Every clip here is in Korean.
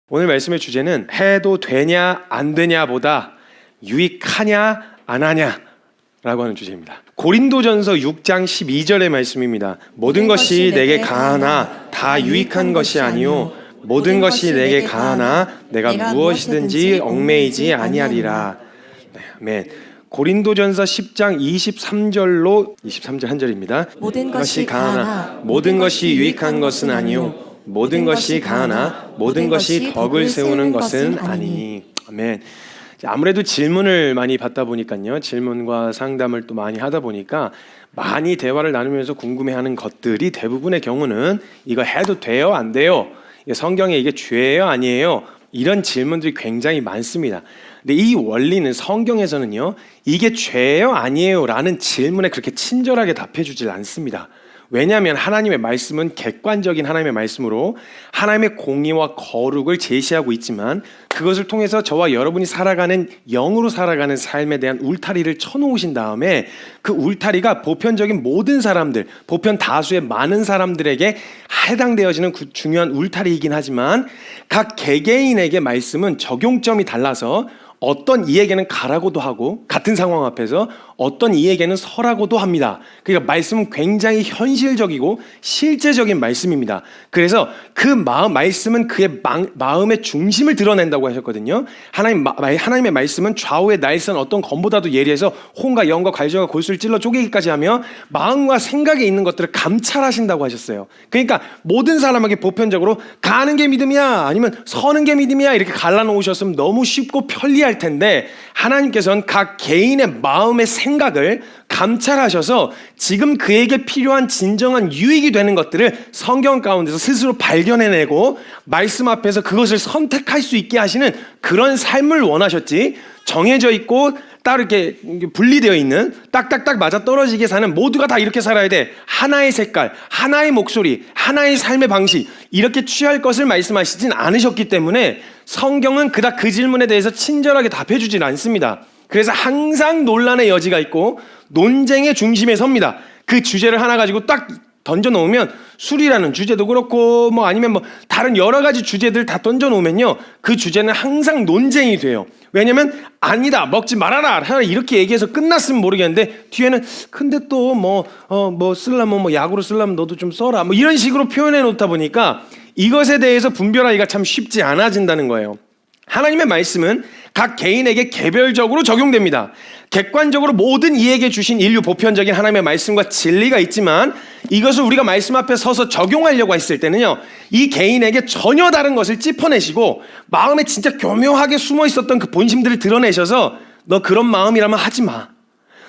오늘 말씀의 주제는 해도 되냐 안 되냐보다 유익하냐 안 하냐 라고 하는 주제입니다. 고린도전서 6장 12절의 말씀입니다. 모든 것이 내게 가하나 다 유익한 것이 아니요 모든 것이 내게 가하나 내가 무엇이든지 얽매이지 아니하리라. 네, 아멘. 고린도전서 10장 23절로 23절 한 절입니다. 모든 것이 가하나 모든 것이 유익한 것은 아니요 모든 것이 가하나 모든 것이 덕을 세우는 것은 아니니. 아멘. 아무래도 질문을 많이 받다 보니까요, 질문과 상담을 또 많이 하다 보니까 많이 대화를 나누면서 궁금해하는 것들이 대부분의 경우는 이거 해도 돼요 안 돼요, 성경에 이게 죄예요 아니에요, 이런 질문들이 굉장히 많습니다. 근데 이 원리는 성경에서는요, 이게 죄예요 아니에요 라는 질문에 그렇게 친절하게 답해주질 않습니다. 왜냐하면 하나님의 말씀은 객관적인 하나님의 말씀으로 하나님의 공의와 거룩을 제시하고 있지만 그것을 통해서 저와 여러분이 살아가는, 영으로 살아가는 삶에 대한 울타리를 쳐놓으신 다음에 그 울타리가 보편적인 모든 사람들, 보편 다수의 많은 사람들에게 해당되어지는 중요한 울타리이긴 하지만 각 개개인에게 말씀은 적용점이 달라서 어떤 이에게는 가라고도 하고 같은 상황 앞에서 어떤 이에게는 서라고도 합니다. 그러니까 말씀은 굉장히 현실적이고 실제적인 말씀입니다. 그래서 그 말씀은 그의 마음의 중심을 드러낸다고 하셨거든요. 하나님의 말씀은 좌우의 날선 어떤 검보다도 예리해서 혼과 영과 갈저가 골수를 찔러 쪼개기까지 하며 마음과 생각에 있는 것들을 감찰하신다고 하셨어요. 그러니까 모든 사람에게 보편적으로 가는 게 믿음이야 아니면 서는 게 믿음이야 이렇게 갈라놓으셨으면 너무 쉽고 편리할 텐데, 하나님께서는 각 개인의 마음의 생각을 감찰하셔서 지금 그에게 필요한 진정한 유익이 되는 것들을 성경 가운데서 스스로 발견해내고 말씀 앞에서 그것을 선택할 수 있게 하시는 그런 삶을 원하셨지, 정해져 있고 따로 이렇게 분리되어 있는 딱딱딱 맞아떨어지게 사는, 모두가 다 이렇게 살아야 돼, 하나의 색깔, 하나의 목소리, 하나의 삶의 방식 이렇게 취할 것을 말씀하시진 않으셨기 때문에 성경은 그닥 그 질문에 대해서 친절하게 답해주진 않습니다. 그래서 항상 논란의 여지가 있고 논쟁의 중심에 섭니다. 그 주제를 하나 가지고 딱 던져놓으면, 술이라는 주제도 그렇고 아니면 다른 여러 가지 주제들 다 던져놓으면요, 그 주제는 항상 논쟁이 돼요. 왜냐면 아니다, 먹지 말아라 이렇게 얘기해서 끝났으면 모르겠는데 뒤에는 근데 또 쓰려면 약으로 쓰려면 너도 좀 써라 이런 식으로 표현해 놓다 보니까 이것에 대해서 분별하기가 참 쉽지 않아진다는 거예요. 하나님의 말씀은 각 개인에게 개별적으로 적용됩니다. 객관적으로 모든 이에게 주신 인류 보편적인 하나님의 말씀과 진리가 있지만 이것을 우리가 말씀 앞에 서서 적용하려고 했을 때는요, 이 개인에게 전혀 다른 것을 짚어내시고 마음에 진짜 교묘하게 숨어 있었던 그 본심들을 드러내셔서 너 그런 마음이라면 하지 마,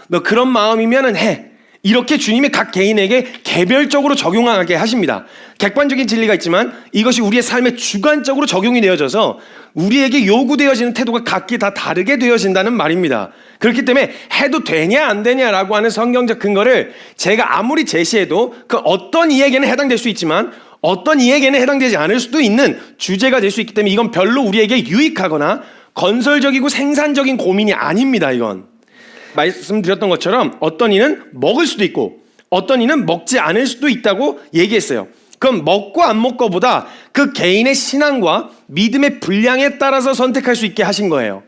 너 그런 마음이면은 해, 이렇게 주님이 각 개인에게 개별적으로 적용하게 하십니다. 객관적인 진리가 있지만 이것이 우리의 삶에 주관적으로 적용이 되어져서 우리에게 요구되어지는 태도가 각기 다 다르게 되어진다는 말입니다. 그렇기 때문에 해도 되냐 안 되냐라고 하는 성경적 근거를 제가 아무리 제시해도 그 어떤 이에게는 해당될 수 있지만 어떤 이에게는 해당되지 않을 수도 있는 주제가 될 수 있기 때문에 이건 별로 우리에게 유익하거나 건설적이고 생산적인 고민이 아닙니다. 이건 말씀드렸던 것처럼 어떤 이는 먹을 수도 있고 어떤 이는 먹지 않을 수도 있다고 얘기했어요. 그럼 먹고 안 먹고보다 그 개인의 신앙과 믿음의 분량에 따라서 선택할 수 있게 하신 거예요.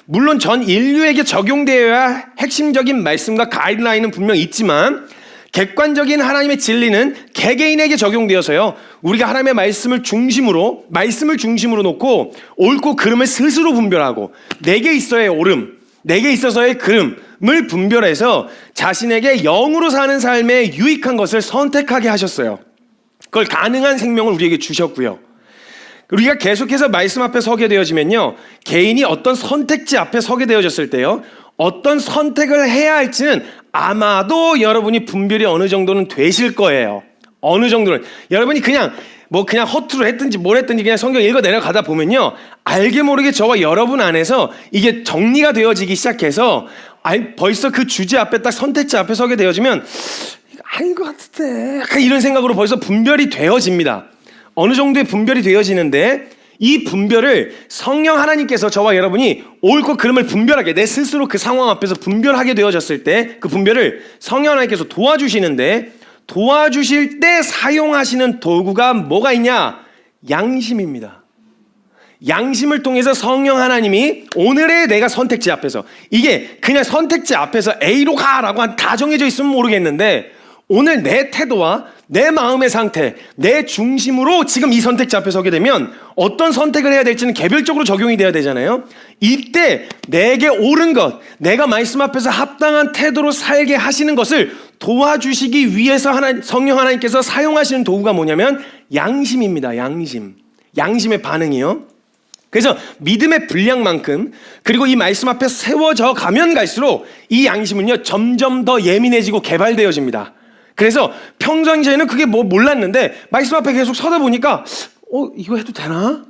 물론 전 인류에게 적용되어야 핵심적인 말씀과 가이드라인은 분명 있지만 객관적인 하나님의 진리는 개개인에게 적용되어서요, 우리가 하나님의 말씀을 중심으로 놓고 옳고 그름을 스스로 분별하고 내게 있어야 옳음, 내게 있어서의 그름을 분별해서 자신에게 영으로 사는 삶에 유익한 것을 선택하게 하셨어요. 그걸 가능한 생명을 우리에게 주셨고요. 우리가 계속해서 말씀 앞에 서게 되어지면요, 개인이 어떤 선택지 앞에 서게 되어졌을 때요, 어떤 선택을 해야 할지는 아마도 여러분이 분별이 어느 정도는 되실 거예요. 어느 정도는. 여러분이 그냥 허투루 했든지 뭘 했든지 그냥 성경 읽어 내려가다 보면요, 알게 모르게 저와 여러분 안에서 이게 정리가 되어지기 시작해서 벌써 그 주제 앞에 딱 선택지 앞에 서게 되어지면 아닌 것 같은데 약간 이런 생각으로 벌써 분별이 되어집니다. 어느 정도의 분별이 되어지는데 이 분별을 성령 하나님께서 저와 여러분이 옳고 그름을 분별하게, 내 스스로 그 상황 앞에서 분별하게 되어졌을 때 그 분별을 성령 하나님께서 도와주시는데, 도와주실 때 사용하시는 도구가 뭐가 있냐? 양심입니다. 양심을 통해서 성령 하나님이 오늘의 내가 선택지 앞에서, 이게 그냥 선택지 앞에서 A로 가라고 다 정해져 있으면 모르겠는데, 오늘 내 태도와 내 마음의 상태, 내 중심으로 지금 이 선택지 앞에 서게 되면 어떤 선택을 해야 될지는 개별적으로 적용이 돼야 되잖아요. 이때 내게 옳은 것, 내가 말씀 앞에서 합당한 태도로 살게 하시는 것을 도와주시기 위해서 성령 하나님께서 사용하시는 도구가 뭐냐면 양심입니다. 양심의 반응이요. 그래서 믿음의 분량만큼, 그리고 이 말씀 앞에 세워져 가면 갈수록 이 양심은요 점점 더 예민해지고 개발되어집니다. 그래서 평상시에는 그게 뭐 몰랐는데 말씀 앞에 계속 서다 보니까 이거 해도 되나?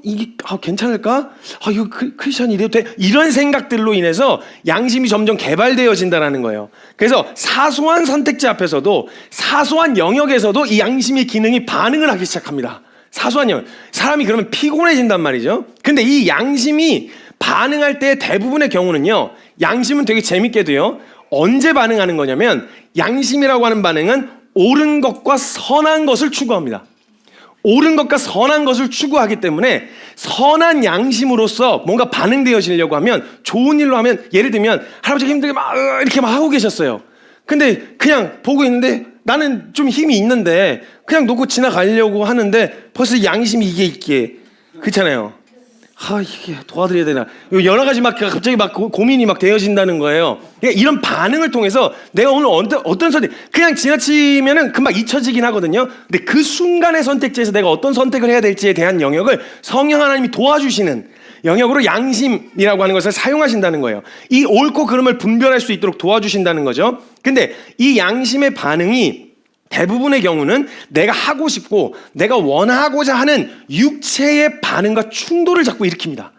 이게 괜찮을까? 이거 크리스천이 이래도 돼? 이런 생각들로 인해서 양심이 점점 개발되어진다는 거예요. 그래서 사소한 선택지 앞에서도, 사소한 영역에서도 이 양심의 기능이 반응을 하기 시작합니다. 사소한 영역. 사람이 그러면 피곤해진단 말이죠. 근데 이 양심이 반응할 때 대부분의 경우는요, 양심은 되게 재밌게도요, 언제 반응하는 거냐면, 양심이라고 하는 반응은 옳은 것과 선한 것을 추구합니다. 옳은 것과 선한 것을 추구하기 때문에 선한 양심으로서 뭔가 반응되어지려고 하면, 좋은 일로 하면, 예를 들면 할아버지가 힘들게 이렇게 하고 계셨어요. 근데 그냥 보고 있는데 나는 좀 힘이 있는데 그냥 놓고 지나가려고 하는데 벌써 양심이 이게 있기에, 그렇잖아요. 이게 도와드려야 되나? 여러 가지 갑자기 고민이 되어진다는 거예요. 그러니까 이런 반응을 통해서 내가 오늘 어떤 선택, 그냥 지나치면은 금방 잊혀지긴 하거든요. 근데 그 순간의 선택지에서 내가 어떤 선택을 해야 될지에 대한 영역을 성령 하나님이 도와주시는 영역으로 양심이라고 하는 것을 사용하신다는 거예요. 이 옳고 그름을 분별할 수 있도록 도와주신다는 거죠. 근데 이 양심의 반응이 대부분의 경우는 내가 하고 싶고 내가 원하고자 하는 육체의 반응과 충돌을 자꾸 일으킵니다.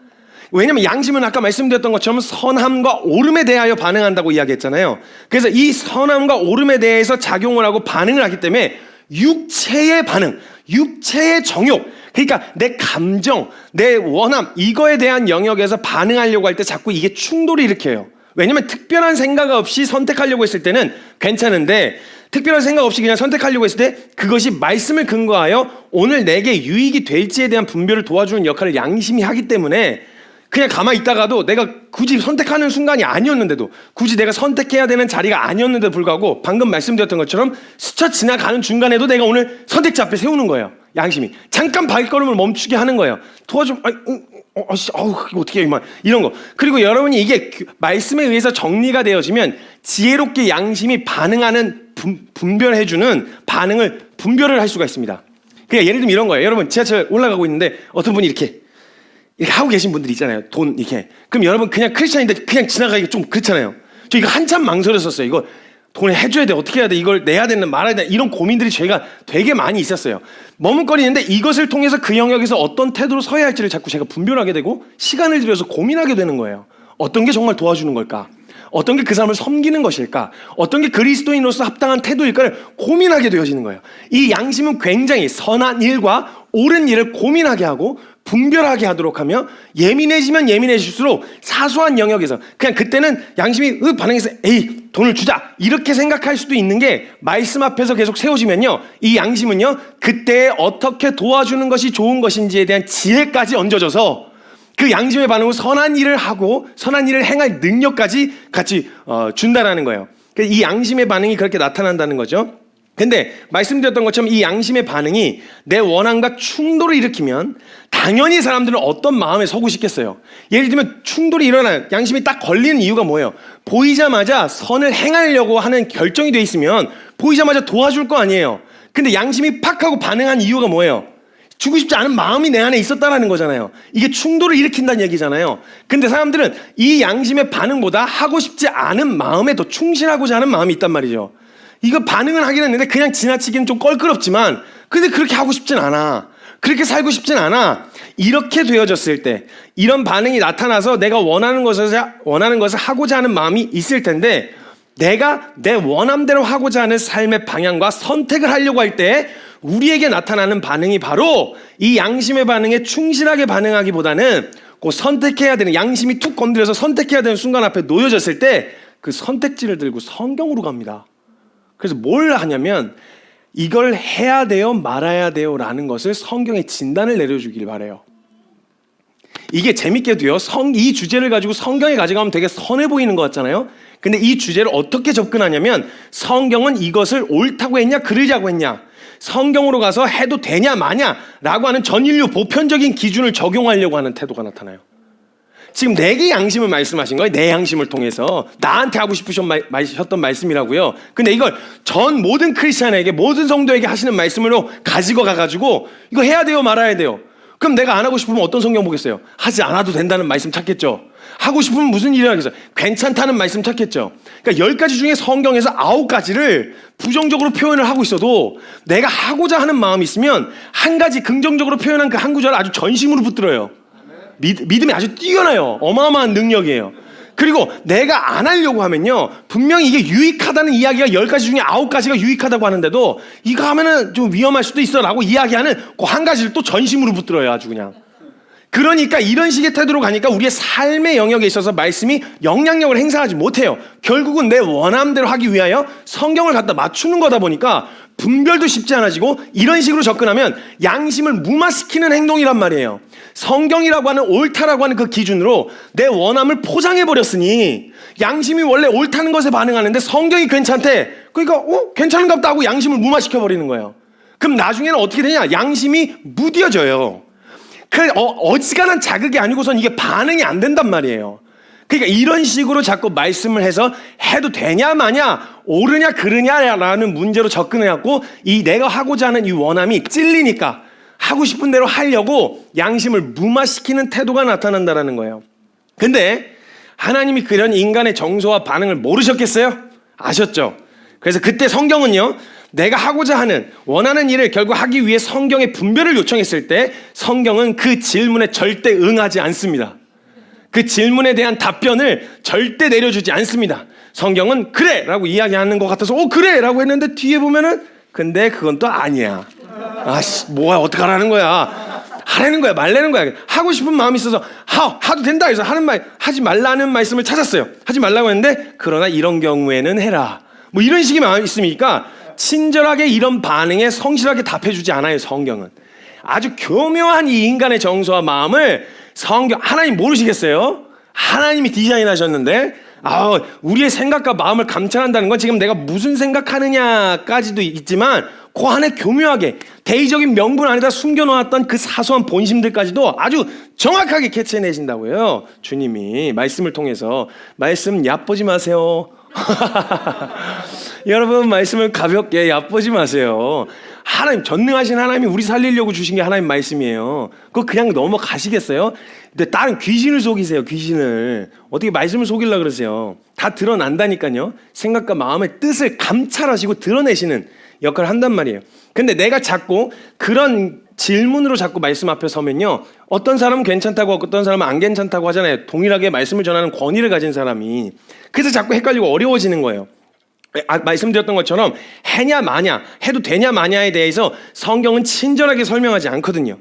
왜냐하면 양심은 아까 말씀드렸던 것처럼 선함과 옳음에 대하여 반응한다고 이야기했잖아요. 그래서 이 선함과 옳음에 대해서 작용을 하고 반응을 하기 때문에 육체의 반응, 육체의 정욕, 그러니까 내 감정, 내 원함, 이거에 대한 영역에서 반응하려고 할 때 자꾸 이게 충돌을 일으켜요. 왜냐하면 특별한 생각 없이 선택하려고 했을 때는 괜찮은데, 특별한 생각 없이 그냥 선택하려고 했을 때 그것이 말씀을 근거하여 오늘 내게 유익이 될지에 대한 분별을 도와주는 역할을 양심이 하기 때문에, 그냥 가만히 있다가도 내가 굳이 선택하는 순간이 아니었는데도, 굳이 내가 선택해야 되는 자리가 아니었는데도 불구하고 방금 말씀드렸던 것처럼 스쳐 지나가는 중간에도 내가 오늘 선택지 앞에 세우는 거예요. 양심이 잠깐 발걸음을 멈추게 하는 거예요. 도와줘. 이거 어떻게 해, 이런 거. 그리고 여러분이 이게 말씀에 의해서 정리가 되어지면 지혜롭게 양심이 반응하는, 분별해주는 반응을 분별을 할 수가 있습니다. 그러니까 예를 들면 이런 거예요. 여러분 지하철 올라가고 있는데 어떤 분이 이렇게 하고 계신 분들 있잖아요. 돈 이렇게. 그럼 여러분 그냥 크리스찬인데 그냥 지나가기 좀 그렇잖아요. 저 이거 한참 망설였었어요. 이거 돈을 해줘야 돼, 어떻게 해야 돼, 이걸 내야 되는 말아야 돼, 이런 고민들이 저희가 되게 많이 있었어요. 머뭇거리는데 이것을 통해서 그 영역에서 어떤 태도로 서야 할지를 자꾸 제가 분별하게 되고 시간을 들여서 고민하게 되는 거예요. 어떤 게 정말 도와주는 걸까? 어떤 게 그 사람을 섬기는 것일까? 어떤 게 그리스도인으로서 합당한 태도일까를 고민하게 되어지는 거예요. 이 양심은 굉장히 선한 일과 옳은 일을 고민하게 하고 분별하게 하도록 하며, 예민해지면 예민해질수록 사소한 영역에서 그냥 그때는 양심이 반응해서 돈을 주자 이렇게 생각할 수도 있는 게, 말씀 앞에서 계속 세워지면요, 이 양심은요 그때 어떻게 도와주는 것이 좋은 것인지에 대한 지혜까지 얹어져서 그 양심의 반응으로 선한 일을 하고 선한 일을 행할 능력까지 같이 준다라는 거예요. 이 양심의 반응이 그렇게 나타난다는 거죠. 근데 말씀드렸던 것처럼 이 양심의 반응이 내 원함과 충돌을 일으키면 당연히 사람들은 어떤 마음에 서고 싶겠어요. 예를 들면 충돌이 일어나는, 양심이 딱 걸리는 이유가 뭐예요? 보이자마자 선을 행하려고 하는 결정이 돼 있으면 보이자마자 도와줄 거 아니에요. 근데 양심이 팍 하고 반응한 이유가 뭐예요? 주고 싶지 않은 마음이 내 안에 있었다는 거잖아요. 이게 충돌을 일으킨다는 얘기잖아요. 근데 사람들은 이 양심의 반응보다 하고 싶지 않은 마음에 더 충실하고자 하는 마음이 있단 말이죠. 이거 반응은 하긴 했는데 그냥 지나치기는 좀 껄끄럽지만, 근데 그렇게 하고 싶진 않아, 그렇게 살고 싶진 않아. 이렇게 되어졌을 때, 이런 반응이 나타나서 내가 원하는 것을 하고자 하는 마음이 있을 텐데, 내가 내 원함대로 하고자 하는 삶의 방향과 선택을 하려고 할 때 우리에게 나타나는 반응이 바로 이 양심의 반응에 충실하게 반응하기보다는 그 선택해야 되는, 양심이 툭 건드려서 선택해야 되는 순간 앞에 놓여졌을 때 그 선택지를 들고 성경으로 갑니다. 그래서 뭘 하냐면 이걸 해야 돼요 말아야 돼요 라는 것을 성경에 진단을 내려주길 바래요. 이게 재밌게도요, 이 주제를 가지고 성경에 가져가면 되게 선해 보이는 것 같잖아요. 근데 이 주제를 어떻게 접근하냐면 성경은 이것을 옳다고 했냐 그르자고 했냐, 성경으로 가서 해도 되냐 마냐라고 하는 전인류 보편적인 기준을 적용하려고 하는 태도가 나타나요. 지금 내게 양심을 말씀하신 거예요. 내 양심을 통해서 나한테 하고 싶으셨던 말씀이라고요. 근데 이걸 전 모든 크리스찬에게, 모든 성도에게 하시는 말씀으로 가지고 가가지고 이거 해야 돼요 말아야 돼요. 그럼 내가 안 하고 싶으면 어떤 성경 보겠어요? 하지 않아도 된다는 말씀 찾겠죠. 하고 싶으면 무슨 일을 하겠어요? 괜찮다는 말씀 찾겠죠. 그러니까 10가지 중에 성경에서 9가지를 부정적으로 표현을 하고 있어도 내가 하고자 하는 마음이 있으면 한 가지 긍정적으로 표현한 그 한 구절을 아주 전심으로 붙들어요. 믿음이 아주 뛰어나요. 어마어마한 능력이에요. 그리고 내가 안 하려고 하면요, 분명히 이게 유익하다는 이야기가 10가지 중에 9가지가 유익하다고 하는데도 이거 하면은 좀 위험할 수도 있어 라고 이야기하는 그 한 가지를 또 전심으로 붙들어요. 아주 그냥. 그러니까 이런 식의 태도로 가니까 우리의 삶의 영역에 있어서 말씀이 영향력을 행사하지 못해요. 결국은 내 원함대로 하기 위하여 성경을 갖다 맞추는 거다 보니까 분별도 쉽지 않아지고, 이런 식으로 접근하면 양심을 무마시키는 행동이란 말이에요. 성경이라고 하는 옳다라고 하는 그 기준으로 내 원함을 포장해버렸으니 양심이 원래 옳다는 것에 반응하는데 성경이 괜찮대. 그러니까 괜찮은가 보다 하고 양심을 무마시켜버리는 거예요. 그럼 나중에는 어떻게 되냐? 양심이 무뎌져요. 어지간한 자극이 아니고선 이게 반응이 안 된단 말이에요. 그러니까 이런 식으로 자꾸 말씀을 해서 해도 되냐 마냐, 옳으냐 그르냐라는 문제로 접근해갖고 이 내가 하고자 하는 이 원함이 찔리니까 하고 싶은 대로 하려고 양심을 무마시키는 태도가 나타난다라는 거예요. 근데 하나님이 그런 인간의 정서와 반응을 모르셨겠어요? 아셨죠? 그래서 그때 성경은요, 내가 하고자 하는 원하는 일을 결국 하기 위해 성경의 분별을 요청했을 때 성경은 그 질문에 절대 응하지 않습니다. 그 질문에 대한 답변을 절대 내려주지 않습니다. 성경은 그래 라고 이야기하는 것 같아서 그래 라고 했는데 뒤에 보면은 근데 그건 또 아니야. 뭐야 어떡하라는 거야. 하라는 거야 말라는 거야. 하고 싶은 마음이 있어서 하도 된다 해서 하지 말라는 말씀을 찾았어요. 하지 말라고 했는데 그러나 이런 경우에는 해라. 뭐 이런 식의 마음이 있으니까 친절하게 이런 반응에 성실하게 답해주지 않아요. 성경은 아주 교묘한 이 인간의 정서와 마음을 하나님 모르시겠어요? 하나님이 디자인하셨는데 우리의 생각과 마음을 감찰한다는 건 지금 내가 무슨 생각하느냐까지도 있지만 그 안에 교묘하게 대의적인 명분 안에다 숨겨놓았던 그 사소한 본심들까지도 아주 정확하게 캐치해내신다고요. 주님이 말씀을 통해서. 말씀 얕보지 마세요. 여러분 말씀을 가볍게 얕보지 마세요. 하나님, 전능하신 하나님이 우리 살리려고 주신 게 하나님 말씀이에요. 그거 그냥 넘어가시겠어요? 근데 다른 귀신을 속이세요. 귀신을 어떻게 말씀을 속이려고 그러세요? 다 드러난다니까요. 생각과 마음의 뜻을 감찰하시고 드러내시는 역할을 한단 말이에요. 근데 내가 자꾸 그런 질문으로 자꾸 말씀 앞에 서면요, 어떤 사람은 괜찮다고 하고 어떤 사람은 안 괜찮다고 하잖아요. 동일하게 말씀을 전하는 권위를 가진 사람이. 그래서 자꾸 헷갈리고 어려워지는 거예요. 말씀드렸던 것처럼 해냐 마냐, 해도 되냐 마냐에 대해서 성경은 친절하게 설명하지 않거든요.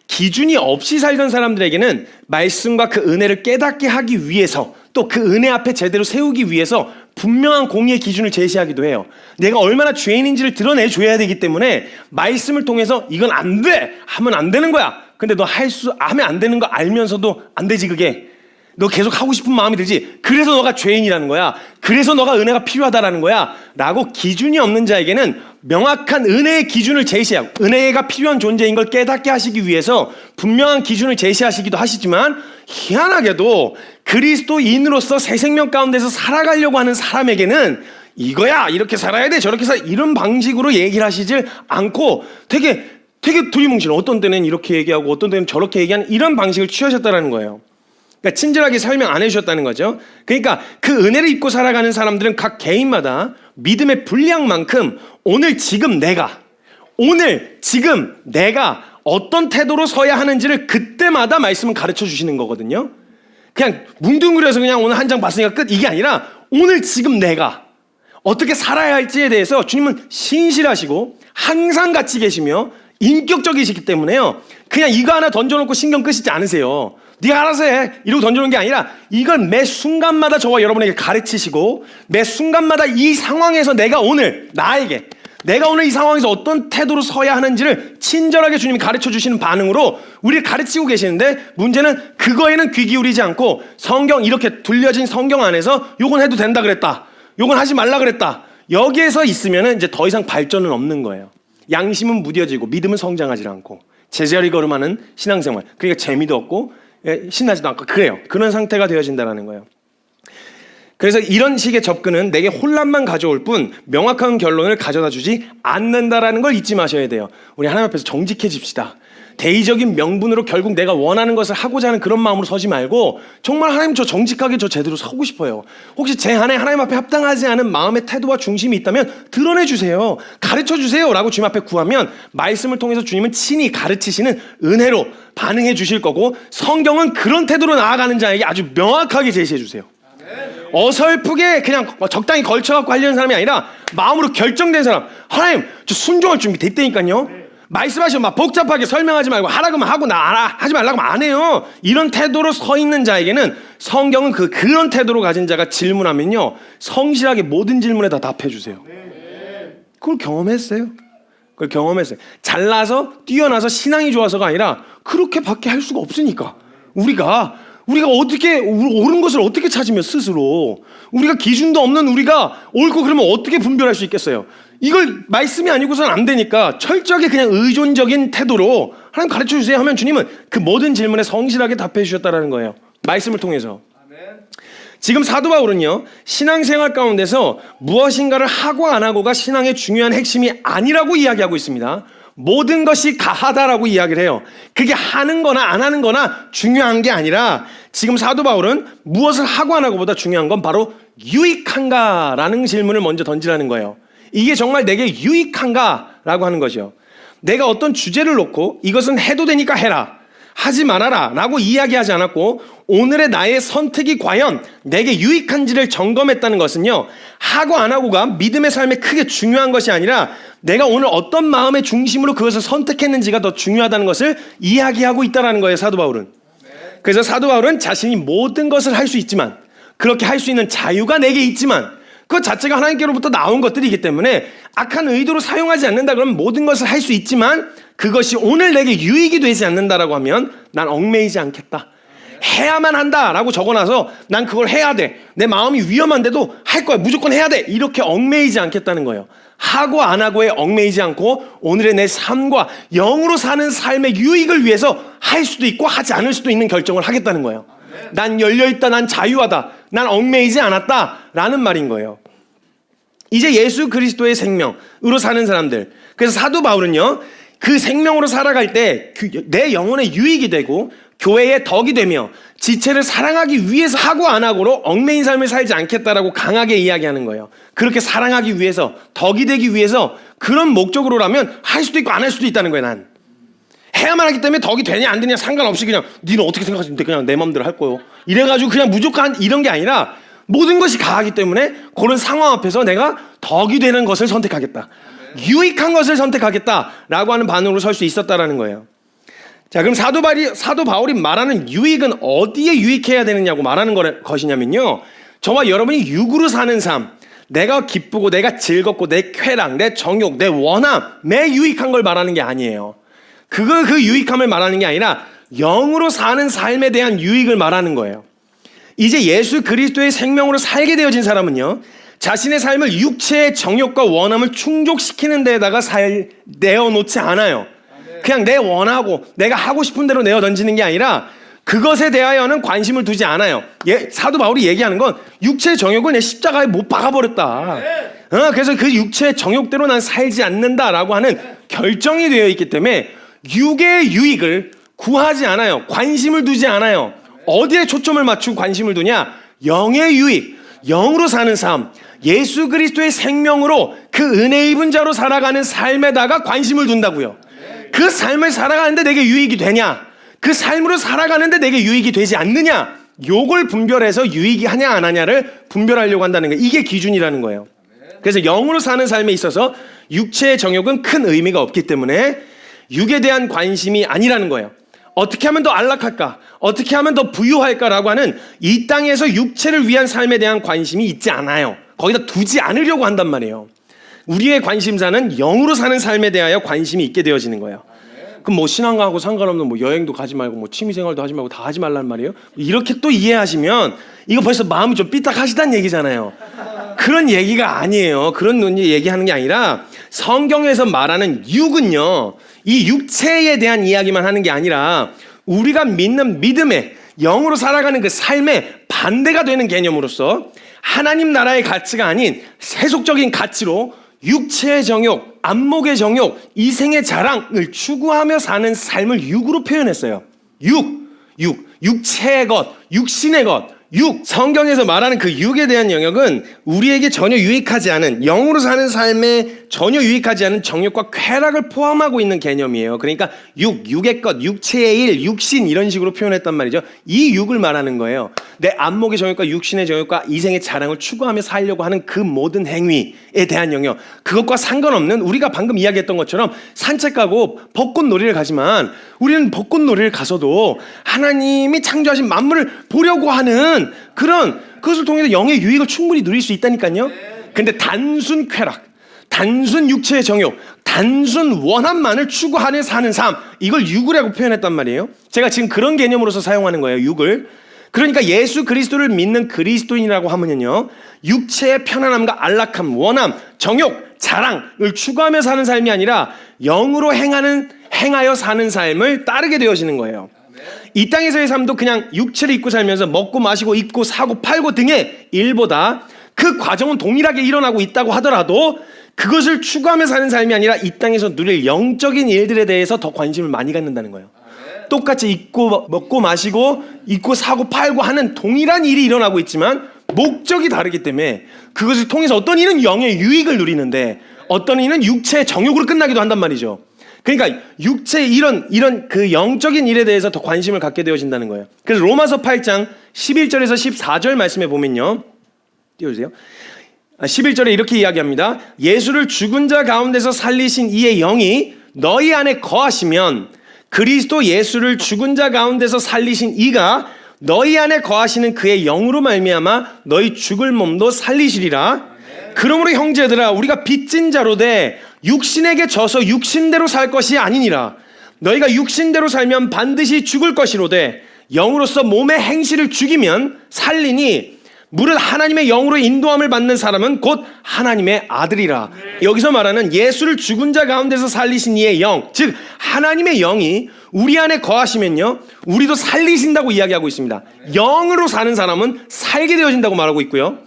기준이 없이 살던 사람들에게는 말씀과 그 은혜를 깨닫게 하기 위해서, 또 그 은혜 앞에 제대로 세우기 위해서 분명한 공의의 기준을 제시하기도 해요. 내가 얼마나 죄인인지를 드러내줘야 되기 때문에 말씀을 통해서 이건 안 돼! 하면 안 되는 거야. 근데 너 하면 안 되는 거 알면서도 안 되지 그게. 너 계속 하고 싶은 마음이 들지. 그래서 너가 죄인이라는 거야. 그래서 너가 은혜가 필요하다라는 거야. 라고 기준이 없는 자에게는 명확한 은혜의 기준을 제시하고, 은혜가 필요한 존재인 걸 깨닫게 하시기 위해서 분명한 기준을 제시하시기도 하시지만, 희한하게도 그리스도인으로서 새 생명 가운데서 살아가려고 하는 사람에게는 이거야, 이렇게 살아야 돼, 저렇게 이런 방식으로 얘기를 하시질 않고 되게 두리뭉실, 어떤 때는 이렇게 얘기하고 어떤 때는 저렇게 얘기하는 이런 방식을 취하셨다는 거예요. 그러니까 친절하게 설명 안 해주셨다는 거죠. 그러니까 그 은혜를 입고 살아가는 사람들은 각 개인마다 믿음의 분량만큼 오늘 지금 내가 어떤 태도로 서야 하는지를 그때마다 말씀은 가르쳐 주시는 거거든요. 그냥 뭉뚱그려서 그냥 오늘 한 장 봤으니까 끝, 이게 아니라 오늘 지금 내가 어떻게 살아야 할지에 대해서 주님은 신실하시고 항상 같이 계시며 인격적이시기 때문에요, 그냥 이거 하나 던져놓고 신경 끄시지 않으세요. 네가 알아서 해 이러고 던져놓은 게 아니라 이걸 매 순간마다 저와 여러분에게 가르치시고 매 순간마다 이 상황에서 내가 오늘 나에게 내가 오늘 이 상황에서 어떤 태도로 서야 하는지를 친절하게 주님이 가르쳐 주시는 반응으로 우리를 가르치고 계시는데, 문제는 그거에는 귀 기울이지 않고 성경, 이렇게 둘려진 성경 안에서 요건 해도 된다 그랬다, 요건 하지 말라 그랬다, 여기에서 있으면 이제 더 이상 발전은 없는 거예요. 양심은 무뎌지고 믿음은 성장하지 않고 제자리 걸음하는 신앙생활, 그러니까 재미도 없고 신나지도 않고 그래요. 그런 상태가 되어진다는 거예요. 그래서 이런 식의 접근은 내게 혼란만 가져올 뿐 명확한 결론을 가져다 주지 않는다라는 걸 잊지 마셔야 돼요. 우리 하나님 앞에서 정직해집시다. 대의적인 명분으로 결국 내가 원하는 것을 하고자 하는 그런 마음으로 서지 말고, 정말 하나님 저 정직하게 저 제대로 서고 싶어요. 혹시 제 안에 하나님 앞에 합당하지 않은 마음의 태도와 중심이 있다면 드러내 주세요. 가르쳐 주세요 라고 주님 앞에 구하면 말씀을 통해서 주님은 친히 가르치시는 은혜로 반응해 주실 거고, 성경은 그런 태도로 나아가는 자에게 아주 명확하게 제시해 주세요. 어설프게 그냥 적당히 걸쳐갖고 하려는 사람이 아니라 마음으로 결정된 사람. 하나님 저 순종할 준비 됐다니까요. 말씀하시면 막 복잡하게 설명하지 말고 하라 그러면 하고 하지 말라고 하면 안 해요. 이런 태도로 서 있는 자에게는 성경은 그런 태도로 가진 자가 질문하면요, 성실하게 모든 질문에 다 답해 주세요. 그걸 경험했어요. 그걸 경험했어요. 잘나서 뛰어나서 신앙이 좋아서가 아니라 그렇게밖에 할 수가 없으니까. 우리가 어떻게 옳은 것을 어떻게 찾으며 스스로, 우리가 기준도 없는 우리가 옳고 그러면 어떻게 분별할 수 있겠어요? 이걸 말씀이 아니고서는 안 되니까 철저하게 그냥 의존적인 태도로 하나님 가르쳐 주세요 하면 주님은 그 모든 질문에 성실하게 답해 주셨다는 거예요. 말씀을 통해서. 지금 사도 바울은요, 신앙생활 가운데서 무엇인가를 하고 안 하고가 신앙의 중요한 핵심이 아니라고 이야기하고 있습니다. 모든 것이 가하다라고 이야기를 해요. 그게 하는 거나 안 하는 거나 중요한 게 아니라, 지금 사도 바울은 무엇을 하고 안 하고보다 중요한 건 바로 유익한가라는 질문을 먼저 던지라는 거예요. 이게 정말 내게 유익한가라고 하는 거죠. 내가 어떤 주제를 놓고 이것은 해도 되니까 해라, 하지 말아라 라고 이야기하지 않았고, 오늘의 나의 선택이 과연 내게 유익한지를 점검했다는 것은요, 하고 안 하고가 믿음의 삶에 크게 중요한 것이 아니라 내가 오늘 어떤 마음의 중심으로 그것을 선택했는지가 더 중요하다는 것을 이야기하고 있다는 거예요, 사도 바울은. 그래서 사도 바울은 자신이 모든 것을 할 수 있지만, 그렇게 할 수 있는 자유가 내게 있지만, 그것 자체가 하나님께로부터 나온 것들이기 때문에 악한 의도로 사용하지 않는다 그러면 모든 것을 할 수 있지만, 그것이 오늘 내게 유익이 되지 않는다라고 하면 난 얽매이지 않겠다. 해야만 한다라고 적어놔서 난 그걸 해야 돼, 내 마음이 위험한데도 할 거야, 무조건 해야 돼, 이렇게 얽매이지 않겠다는 거예요. 하고 안 하고에 얽매이지 않고 오늘의 내 삶과 영으로 사는 삶의 유익을 위해서 할 수도 있고 하지 않을 수도 있는 결정을 하겠다는 거예요. 난 열려있다, 난 자유하다, 난 얽매이지 않았다 라는 말인 거예요. 이제 예수 그리스도의 생명으로 사는 사람들, 그래서 사도 바울은요, 그 생명으로 살아갈 때 내 영혼의 유익이 되고 교회의 덕이 되며 지체를 사랑하기 위해서 하고 안 하고로 얽매인 삶을 살지 않겠다라고 강하게 이야기하는 거예요. 그렇게 사랑하기 위해서, 덕이 되기 위해서, 그런 목적으로라면 할 수도 있고 안 할 수도 있다는 거예요. 난 해야만 하기 때문에 덕이 되냐 안 되냐 상관없이 그냥 니는 어떻게 생각하시는데 그냥 내 마음대로 할 거요, 이래가지고 그냥 무조건 이런 게 아니라, 모든 것이 가하기 때문에 그런 상황 앞에서 내가 덕이 되는 것을 선택하겠다, 유익한 것을 선택하겠다라고 하는 반응으로 설 수 있었다라는 거예요. 자, 그럼 사도 바울이 말하는 유익은 어디에 유익해야 되느냐고 말하는 것이냐면요, 저와 여러분이 육으로 사는 삶, 내가 기쁘고 내가 즐겁고 내 쾌락, 내 정욕, 내 원함에 유익한 걸 말하는 게 아니에요. 그 유익함을 말하는 게 아니라 영으로 사는 삶에 대한 유익을 말하는 거예요. 이제 예수 그리스도의 생명으로 살게 되어진 사람은요, 자신의 삶을 육체의 정욕과 원함을 충족시키는 데에다가 내어놓지 않아요. 그냥 내 원하고 내가 하고 싶은 대로 내어 던지는 게 아니라 그것에 대하여는 관심을 두지 않아요. 사도 바울이 얘기하는 건 육체의 정욕을 내 십자가에 못 박아버렸다. 그래서 그 육체의 정욕대로 난 살지 않는다라고 하는 결정이 되어 있기 때문에 육의 유익을 구하지 않아요. 관심을 두지 않아요. 어디에 초점을 맞추고 관심을 두냐? 영의 유익, 영으로 사는 삶, 예수 그리스도의 생명으로 그 은혜 입은 자로 살아가는 삶에다가 관심을 둔다고요. 그 삶을 살아가는데 내게 유익이 되냐? 그 삶으로 살아가는데 내게 유익이 되지 않느냐? 요걸 분별해서 유익이 하냐 안 하냐를 분별하려고 한다는 거예요. 이게 기준이라는 거예요. 그래서 영으로 사는 삶에 있어서 육체의 정욕은 큰 의미가 없기 때문에 육에 대한 관심이 아니라는 거예요. 어떻게 하면 더 안락할까? 어떻게 하면 더 부유할까라고 하는 이 땅에서 육체를 위한 삶에 대한 관심이 있지 않아요. 거기다 두지 않으려고 한단 말이에요. 우리의 관심사는 영으로 사는 삶에 대하여 관심이 있게 되어지는 거예요. 그럼 뭐 신앙하고 상관없는 뭐 여행도 가지 말고 뭐 취미생활도 하지 말고 다 하지 말란 말이에요. 이렇게 또 이해하시면 이거 벌써 마음이 좀 삐딱하시다는 얘기잖아요. 그런 얘기가 아니에요. 그런 얘기하는 게 아니라 성경에서 말하는 육은요, 이 육체에 대한 이야기만 하는 게 아니라 우리가 믿는 믿음에 영으로 살아가는 그 삶의 반대가 되는 개념으로서 하나님 나라의 가치가 아닌 세속적인 가치로 육체의 정욕, 안목의 정욕, 이생의 자랑을 추구하며 사는 삶을 육으로 표현했어요. 육체의 것, 육신의 것, 성경에서 말하는 그 육에 대한 영역은 우리에게 전혀 유익하지 않은, 영으로 사는 삶에 전혀 유익하지 않은 정욕과 쾌락을 포함하고 있는 개념이에요. 그러니까 육의 것, 육체의 일, 육신 이런 식으로 표현했단 말이죠. 이 육을 말하는 거예요. 내 안목의 정욕과 육신의 정욕과 이생의 자랑을 추구하며 살려고 하는 그 모든 행위에 대한 영역, 그것과 상관없는, 우리가 방금 이야기했던 것처럼 산책 가고 벚꽃놀이를 가지만 우리는 벚꽃놀이를 가서도 하나님이 창조하신 만물을 보려고 하는 그것을 통해서 영의 유익을 충분히 누릴 수 있다니까요. 근데 단순 쾌락, 단순 육체의 정욕, 단순 원함만을 추구하며 사는 삶, 이걸 육이라고 표현했단 말이에요. 제가 지금 그런 개념으로서 사용하는 거예요, 육을. 그러니까 예수 그리스도를 믿는 그리스도인이라고 하면요, 육체의 편안함과 안락함, 원함, 정욕, 자랑을 추구하며 사는 삶이 아니라 영으로 행하여 사는 삶을 따르게 되어지는 거예요. 이 땅에서의 삶도 그냥 육체를 입고 살면서 먹고 마시고 입고 사고 팔고 등의 일보다 그 과정은 동일하게 일어나고 있다고 하더라도 그것을 추구하며 사는 삶이 아니라 이 땅에서 누릴 영적인 일들에 대해서 더 관심을 많이 갖는다는 거예요. 똑같이 입고 먹고 마시고 입고 사고 팔고 하는 동일한 일이 일어나고 있지만 목적이 다르기 때문에 그것을 통해서 어떤 이는 영의 유익을 누리는데 어떤 이는 육체의 정욕으로 끝나기도 한단 말이죠. 그러니까 육체의 이런 그 영적인 일에 대해서 더 관심을 갖게 되어진다는 거예요. 그래서 로마서 8장 11절에서 14절 말씀에 보면요, 띄워주세요. 11절에 이렇게 이야기합니다. 예수를 죽은 자 가운데서 살리신 이의 영이 너희 안에 거하시면 그리스도 예수를 죽은 자 가운데서 살리신 이가 너희 안에 거하시는 그의 영으로 말미암아 너희 죽을 몸도 살리시리라. 그러므로 형제들아, 우리가 빚진 자로 돼 육신에게 져서 육신대로 살 것이 아니니라. 너희가 육신대로 살면 반드시 죽을 것이로되 영으로서 몸의 행실을 죽이면 살리니 무릇 하나님의 영으로 인도함을 받는 사람은 곧 하나님의 아들이라. 여기서 말하는 예수를 죽은 자 가운데서 살리신 이의 영, 즉 하나님의 영이 우리 안에 거하시면요, 우리도 살리신다고 이야기하고 있습니다. 영으로 사는 사람은 살게 되어진다고 말하고 있고요,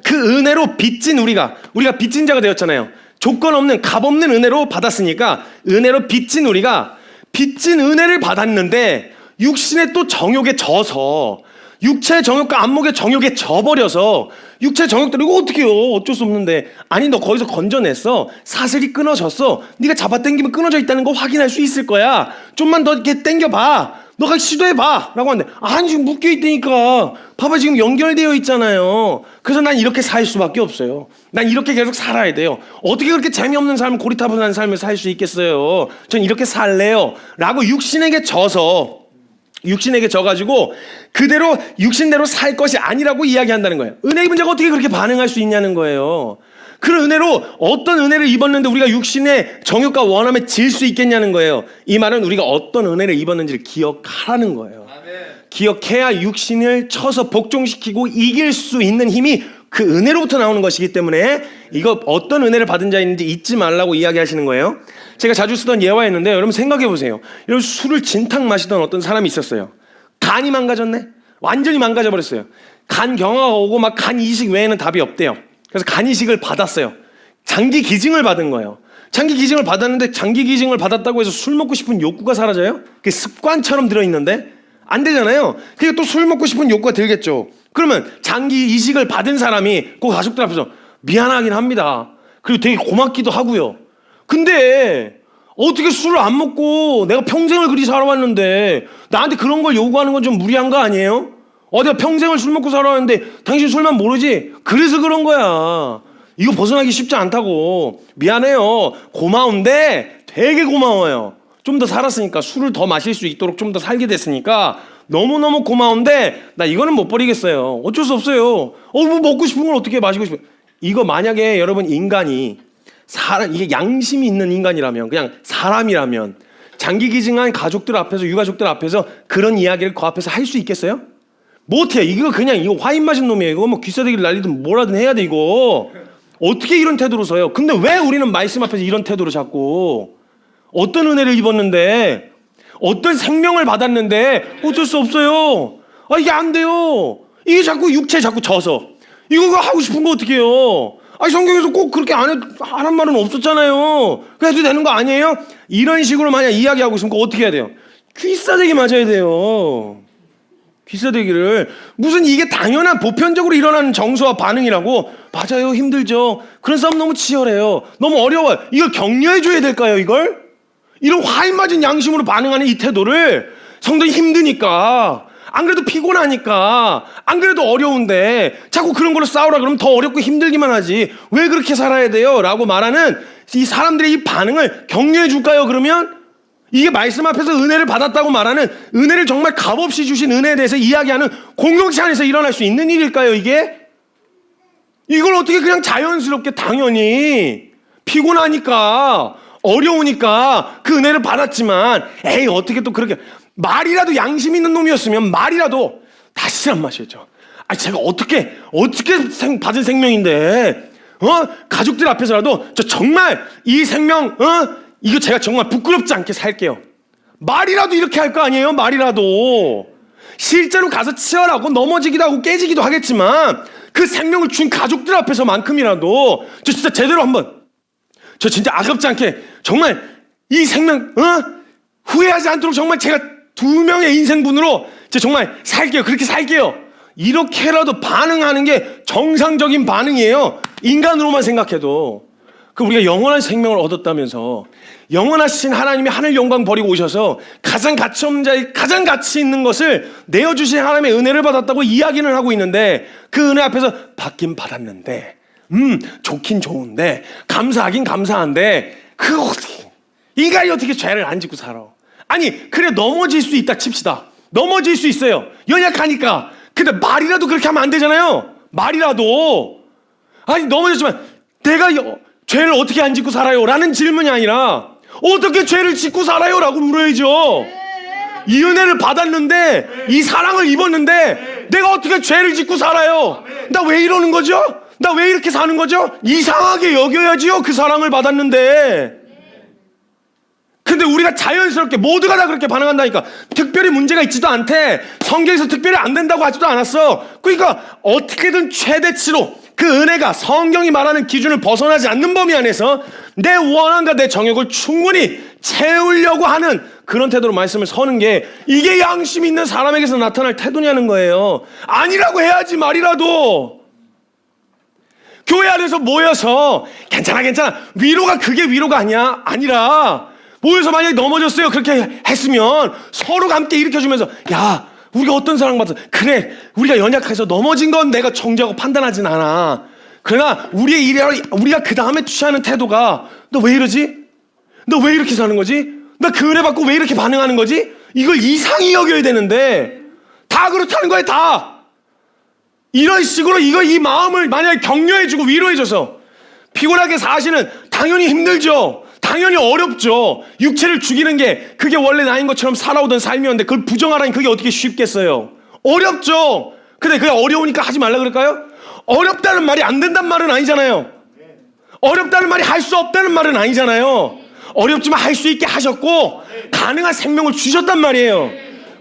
그 은혜로 빚진 우리가 빚진 자가 되었잖아요. 조건 없는 값 없는 은혜로 받았으니까 은혜로 빚진 우리가 빚진 은혜를 받았는데 육신의 또 정욕에 져서, 육체의 정욕과 안목의 정욕에 져버려서 육체의 정욕대로 이거 어떻게 해요? 어쩔 수 없는데. 아니, 너 거기서 건져냈어. 사슬이 끊어졌어. 네가 잡아당기면 끊어져 있다는 거 확인할 수 있을 거야. 좀만 더 이렇게 당겨봐. 너가 시도해봐. 라고 하는데, 아니 지금 묶여있다니까. 봐봐, 지금 연결되어 있잖아요. 그래서 난 이렇게 살 수밖에 없어요. 난 이렇게 계속 살아야 돼요. 어떻게 그렇게 재미없는 삶, 고리타분한 삶을 살 수 있겠어요? 전 이렇게 살래요. 라고 육신에게 져가지고 그대로 육신대로 살 것이 아니라고 이야기한다는 거예요. 은혜 입은 자가 어떻게 그렇게 반응할 수 있냐는 거예요. 그런 은혜로 어떤 은혜를 입었는데 우리가 육신의 정욕과 원함에 질 수 있겠냐는 거예요. 이 말은 우리가 어떤 은혜를 입었는지를 기억하라는 거예요. 기억해야 육신을 쳐서 복종시키고 이길 수 있는 힘이 그 은혜로부터 나오는 것이기 때문에 이거 어떤 은혜를 받은 자인지 잊지 말라고 이야기하시는 거예요. 제가 자주 쓰던 예화였는데 여러분 생각해 보세요. 여러분 술을 진탕 마시던 어떤 사람이 있었어요. 간이 망가졌네. 완전히 망가져 버렸어요. 간 경화가 오고 막 간 이식 외에는 답이 없대요. 그래서 간 이식을 받았어요. 장기 기증을 받은 거예요. 장기 기증을 받았는데 장기 기증을 받았다고 해서 술 먹고 싶은 욕구가 사라져요? 그게 습관처럼 들어있는데 안 되잖아요. 그리고 또 술 먹고 싶은 욕구가 들겠죠. 그러면 장기 이식을 받은 사람이 그 가족들 앞에서 미안하긴 합니다. 그리고 되게 고맙기도 하고요. 근데 어떻게 술을 안 먹고 내가 평생을 그리 살아왔는데 나한테 그런 걸 요구하는 건 좀 무리한 거 아니에요? 내가 평생을 술 먹고 살아왔는데 당신 술만 모르지? 그래서 그런 거야. 이거 벗어나기 쉽지 않다고. 미안해요. 고마운데 되게 고마워요. 좀 더 살았으니까, 술을 더 마실 수 있도록 좀 더 살게 됐으니까 너무너무 고마운데 나 이거는 못 버리겠어요. 어쩔 수 없어요. 뭐 먹고 싶은 걸 어떻게 마시고 싶어요. 이거 만약에 여러분 인간이 이게 양심이 있는 인간이라면, 그냥 사람이라면 장기기증한 가족들 앞에서, 유가족들 앞에서 그런 이야기를 그 앞에서 할 수 있겠어요? 못해. 이거 그냥 이거 화인 맞은 놈이에요. 이거 뭐 귀싸대기를 날리든 뭐라든 해야 돼 이거. 어떻게 이런 태도로 서요? 근데 왜 우리는 말씀 앞에서 이런 태도로 자꾸, 어떤 은혜를 입었는데, 어떤 생명을 받았는데 어쩔 수 없어요. 이게 안 돼요. 이게 자꾸 육체 자꾸 져서 이거 하고 싶은 거 어떻게 해요? 성경에서 꼭 그렇게 하란 말은 없었잖아요. 그래도 되는 거 아니에요? 이런 식으로 만약 이야기하고 있으면 어떻게 해야 돼요? 귀싸대기 맞아야 돼요. 귀싸대기를. 무슨 이게 당연한 보편적으로 일어나는 정서와 반응이라고. 맞아요, 힘들죠. 그런 싸움 너무 치열해요. 너무 어려워요. 이걸 격려해 줘야 될까요, 이걸? 이런 화인 맞은 양심으로 반응하는 이 태도를, 성도는 힘드니까, 안 그래도 피곤하니까, 안 그래도 어려운데 자꾸 그런 걸로 싸우라 그러면 더 어렵고 힘들기만 하지, 왜 그렇게 살아야 돼요? 라고 말하는 이 사람들의 이 반응을 격려해 줄까요? 그러면 이게 말씀 앞에서 은혜를 받았다고 말하는, 은혜를 정말 값없이 주신 은혜에 대해서 이야기하는 공동체 안에서 일어날 수 있는 일일까요, 이게? 이걸 어떻게 그냥 자연스럽게, 당연히 피곤하니까 어려우니까 그 은혜를 받았지만, 에이 어떻게 또 그렇게, 말이라도 양심 있는 놈이었으면 말이라도 다시 안 마셨죠. 제가 어떻게 받은 생명인데, 가족들 앞에서라도 저 정말 이 생명, 이거 제가 정말 부끄럽지 않게 살게요. 말이라도 이렇게 할 거 아니에요? 말이라도. 실제로 가서 치열하고 넘어지기도 하고 깨지기도 하겠지만 그 생명을 준 가족들 앞에서만큼이라도 저 진짜 제대로 한번, 저 진짜 아깝지 않게 정말 이 생명 후회하지 않도록 정말 제가 2명의 인생분으로 정말 살게요. 그렇게 살게요. 이렇게라도 반응하는 게 정상적인 반응이에요. 인간으로만 생각해도. 우리가 영원한 생명을 얻었다면서, 영원하신 하나님이 하늘 영광 버리고 오셔서 가장 가치 없는 자의 가장 가치 있는 것을 내어주신 하나님의 은혜를 받았다고 이야기는 하고 있는데, 그 은혜 앞에서 받긴 받았는데, 좋긴 좋은데, 감사하긴 감사한데, 그거 어떻게, 인간이 어떻게 죄를 안 짓고 살아? 그래 넘어질 수 있다 칩시다. 넘어질 수 있어요. 연약하니까. 근데 말이라도 그렇게 하면 안 되잖아요. 말이라도. 넘어졌지만 내가 죄를 어떻게 안 짓고 살아요? 라는 질문이 아니라 어떻게 죄를 짓고 살아요? 라고 물어야죠. 이 은혜를 받았는데, 이 사랑을 입었는데 내가 어떻게 죄를 짓고 살아요? 나 왜 이러는 거죠? 나 왜 이렇게 사는 거죠? 이상하게 여겨야지요, 그 사랑을 받았는데. 근데 우리가 자연스럽게 모두가 다 그렇게 반응한다니까. 특별히 문제가 있지도 않대. 성경에서 특별히 안 된다고 하지도 않았어. 그러니까 어떻게든 최대치로 그 은혜가 성경이 말하는 기준을 벗어나지 않는 범위 안에서 내 원한과 내 정욕을 충분히 채우려고 하는 그런 태도로 말씀을 서는 게, 이게 양심 있는 사람에게서 나타날 태도냐는 거예요. 아니라고 해야지, 말이라도. 교회 안에서 모여서 괜찮아 위로가, 그게 위로가 아니라 모여서 만약에 넘어졌어요, 그렇게 했으면 서로가 함께 일으켜주면서, 야 우리가 어떤 사랑받았어, 그래 우리가 연약해서 넘어진 건 내가 정죄하고 판단하진 않아. 그러나 우리의 우리가 그 다음에 취하는 태도가, 너 왜 이러지? 너 왜 이렇게 사는 거지? 나 그 은혜 받고 왜 이렇게 반응하는 거지? 이걸 이상히 여겨야 되는데 다 그렇다는 거예요. 다 이런 식으로 이 마음을 만약에 격려해주고 위로해줘서, 피곤하게 사시는, 당연히 힘들죠. 당연히 어렵죠. 육체를 죽이는 게 그게 원래 나인 것처럼 살아오던 삶이었는데 그걸 부정하라니 그게 어떻게 쉽겠어요. 어렵죠. 근데 그게 어려우니까 하지 말라 그럴까요? 어렵다는 말이 안 된다는 말은 아니잖아요. 어렵다는 말이 할 수 없다는 말은 아니잖아요. 어렵지만 할 수 있게 하셨고 가능한 생명을 주셨단 말이에요.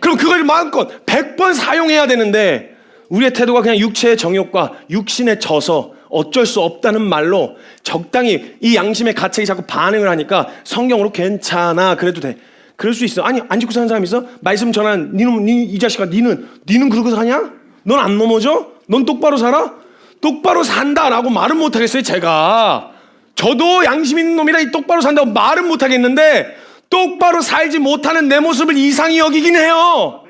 그럼 그걸 마음껏 100번 사용해야 되는데, 우리의 태도가 그냥 육체의 정욕과 육신에 져서 어쩔 수 없다는 말로 적당히 이 양심의 가책이 자꾸 반응을 하니까 성경으로 괜찮아, 그래도 돼. 그럴 수 있어. 안 짓고 사는 사람 있어? 말씀 전한 이 자식아, 니는 그러고 사냐? 넌 안 넘어져? 넌 똑바로 살아? 똑바로 산다라고 말은 못하겠어요, 제가. 저도 양심 있는 놈이라 이 똑바로 산다고 말은 못하겠는데, 똑바로 살지 못하는 내 모습을 이상히 여기긴 해요.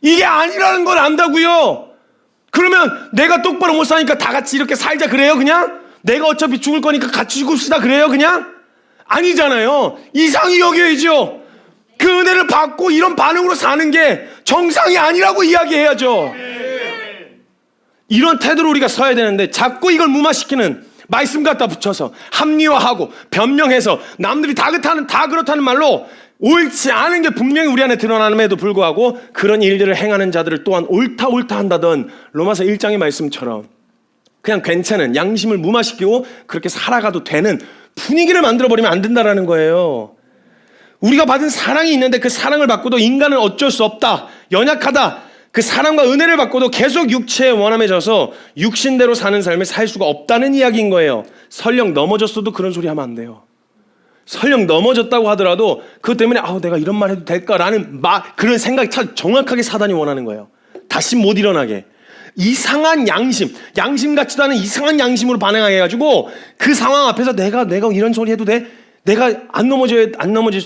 이게 아니라는 걸 안다고요. 그러면 내가 똑바로 못 사니까 다 같이 이렇게 살자 그래요, 그냥? 내가 어차피 죽을 거니까 같이 죽읍시다 그래요, 그냥? 아니잖아요. 이상히 여겨야죠. 그 은혜를 받고 이런 반응으로 사는 게 정상이 아니라고 이야기해야죠. 이런 태도로 우리가 서야 되는데 자꾸 이걸 무마시키는, 말씀 갖다 붙여서 합리화하고 변명해서 남들이 다 그렇다는 말로 옳지 않은 게 분명히 우리 안에 드러남에도 불구하고 그런 일들을 행하는 자들을 또한 옳다 한다던 로마서 1장의 말씀처럼 그냥 괜찮은 양심을 무마시키고 그렇게 살아가도 되는 분위기를 만들어버리면 안 된다라는 거예요. 우리가 받은 사랑이 있는데 그 사랑을 받고도 인간은 어쩔 수 없다, 연약하다, 그 사랑과 은혜를 받고도 계속 육체의 원함에 져서 육신대로 사는 삶을 살 수가 없다는 이야기인 거예요. 설령 넘어졌어도 그런 소리 하면 안 돼요. 설령 넘어졌다고 하더라도 그것 때문에 내가 이런 말 해도 될까라는 그런 생각이 참 정확하게 사단이 원하는 거예요. 다시 못 일어나게. 이상한 양심 같지도 않은 이상한 양심으로 반응하게 해가지고 그 상황 앞에서 내가 이런 소리 해도 돼? 내가 안 넘어질